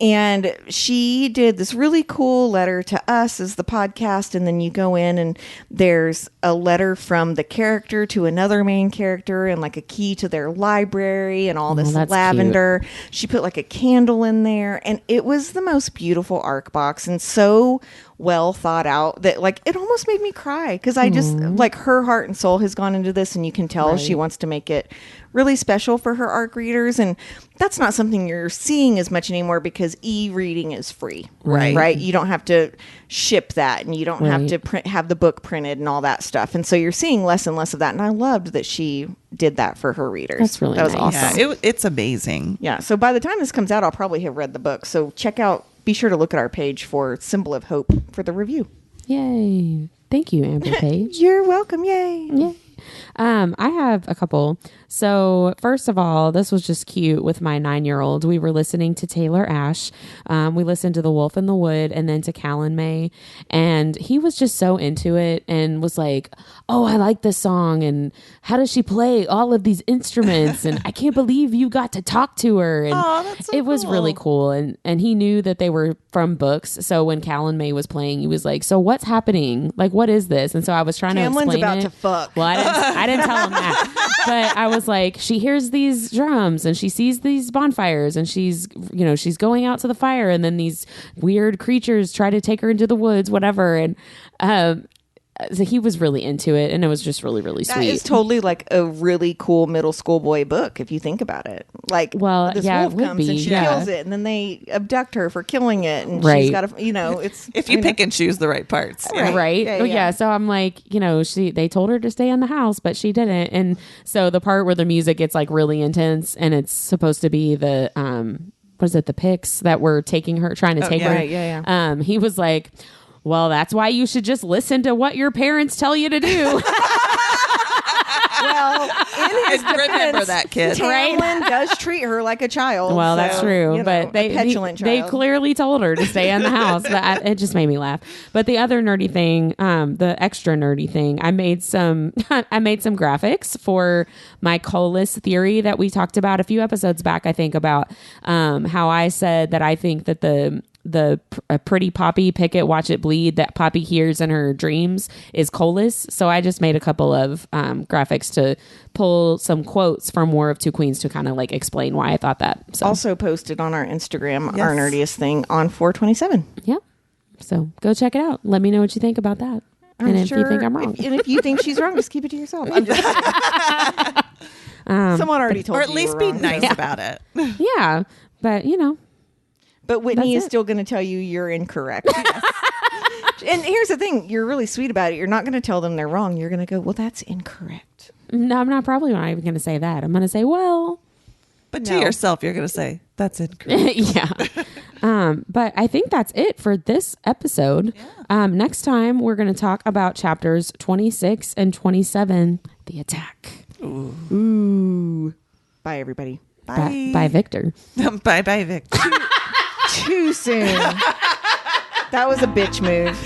And she did this really cool letter to us as the podcast. And then you go in and there's a letter from the character to another main character and like a key to their library and all this lavender. Cute. She put like a candle in there. And it was the most beautiful ARC box and so well thought out that like it almost made me cry because I just like her heart and soul has gone into this and you can tell she wants to make it really special for her ARC readers. And that's not something you're seeing as much anymore because e-reading is free, right? You don't have to ship that and you don't have to have the book printed and all that stuff. And so you're seeing less and less of that. And I loved that she did that for her readers. That's really That was nice. awesome. Yeah, it's amazing. Yeah. So by the time this comes out, I'll probably have read the book. So be sure to look at our page for Symbol of Hope for the review. Yay. Thank you, Amber Paige. You're welcome. Yay. Yay. I have a couple. So first of all, this was just cute with my 9-year-old. We were listening to Taylor Ash. We listened to The Wolf in the Wood and then to Calanmai. And he was just so into it and was like, oh, I like this song. And how does she play all of these instruments? And I can't believe you got to talk to her. And that's so it was cool. really cool. And he knew that they were from books. So when Calanmai was playing, he was like, so what's happening? Like, what is this? And so I was trying to explain about it. to fuck. Well, I didn't tell him that, but I was like, she hears these drums and she sees these bonfires and she's going out to the fire and then these weird creatures try to take her into the woods, whatever. And, so he was really into it and it was just really, really sweet. That is totally like a really cool middle school boy book if you think about it. Like, well, this yeah, wolf it would comes be, and she kills it and then they abduct her for killing it and she's got to, it's... If you pick and choose the right parts. Right. Yeah. So I'm like, they told her to stay in the house, but she didn't. And so the part where the music gets like really intense and it's supposed to be the, what is it? The Pics that were trying to take her. Yeah. He was like, well, that's why you should just listen to what your parents tell you to do. Well, in his defense, remember that kid, Tamlin does treat her like a child. Well, that's true, but a petulant they child. clearly told her to stay in the house. But it just made me laugh. But the other nerdy thing, the extra nerdy thing, I made some graphics for my colas theory that we talked about a few episodes back. I think about how I said that I think that the pretty Poppy, pick it, watch it bleed, that Poppy hears in her dreams is colas. So I just made a couple of graphics to pull some quotes from War of Two Queens to kind of like explain why I thought that. So. Also posted on our Instagram, Our Nerdiest Thing on 4/27. Yeah. So go check it out. Let me know what you think about that. And if you think I'm wrong. If you think she's wrong, just keep it to yourself. I'm just kidding. Someone already told you. Or at least be nice about it. Yeah. But But Whitney That's is still going to tell you you're incorrect. And here's the thing. You're really sweet about it. You're not going to tell them they're wrong. You're going to go, well, that's incorrect. no, I'm not probably not even going to say that. I'm going to say, well. But to yourself, you're going to say, that's incorrect. Yeah. But I think that's it for this episode. Yeah. Next time, we're going to talk about chapters 26 and 27, The Attack. Ooh. Bye, everybody. Bye. Bye, Victor. Bye, Victor. Too soon. That was a bitch move.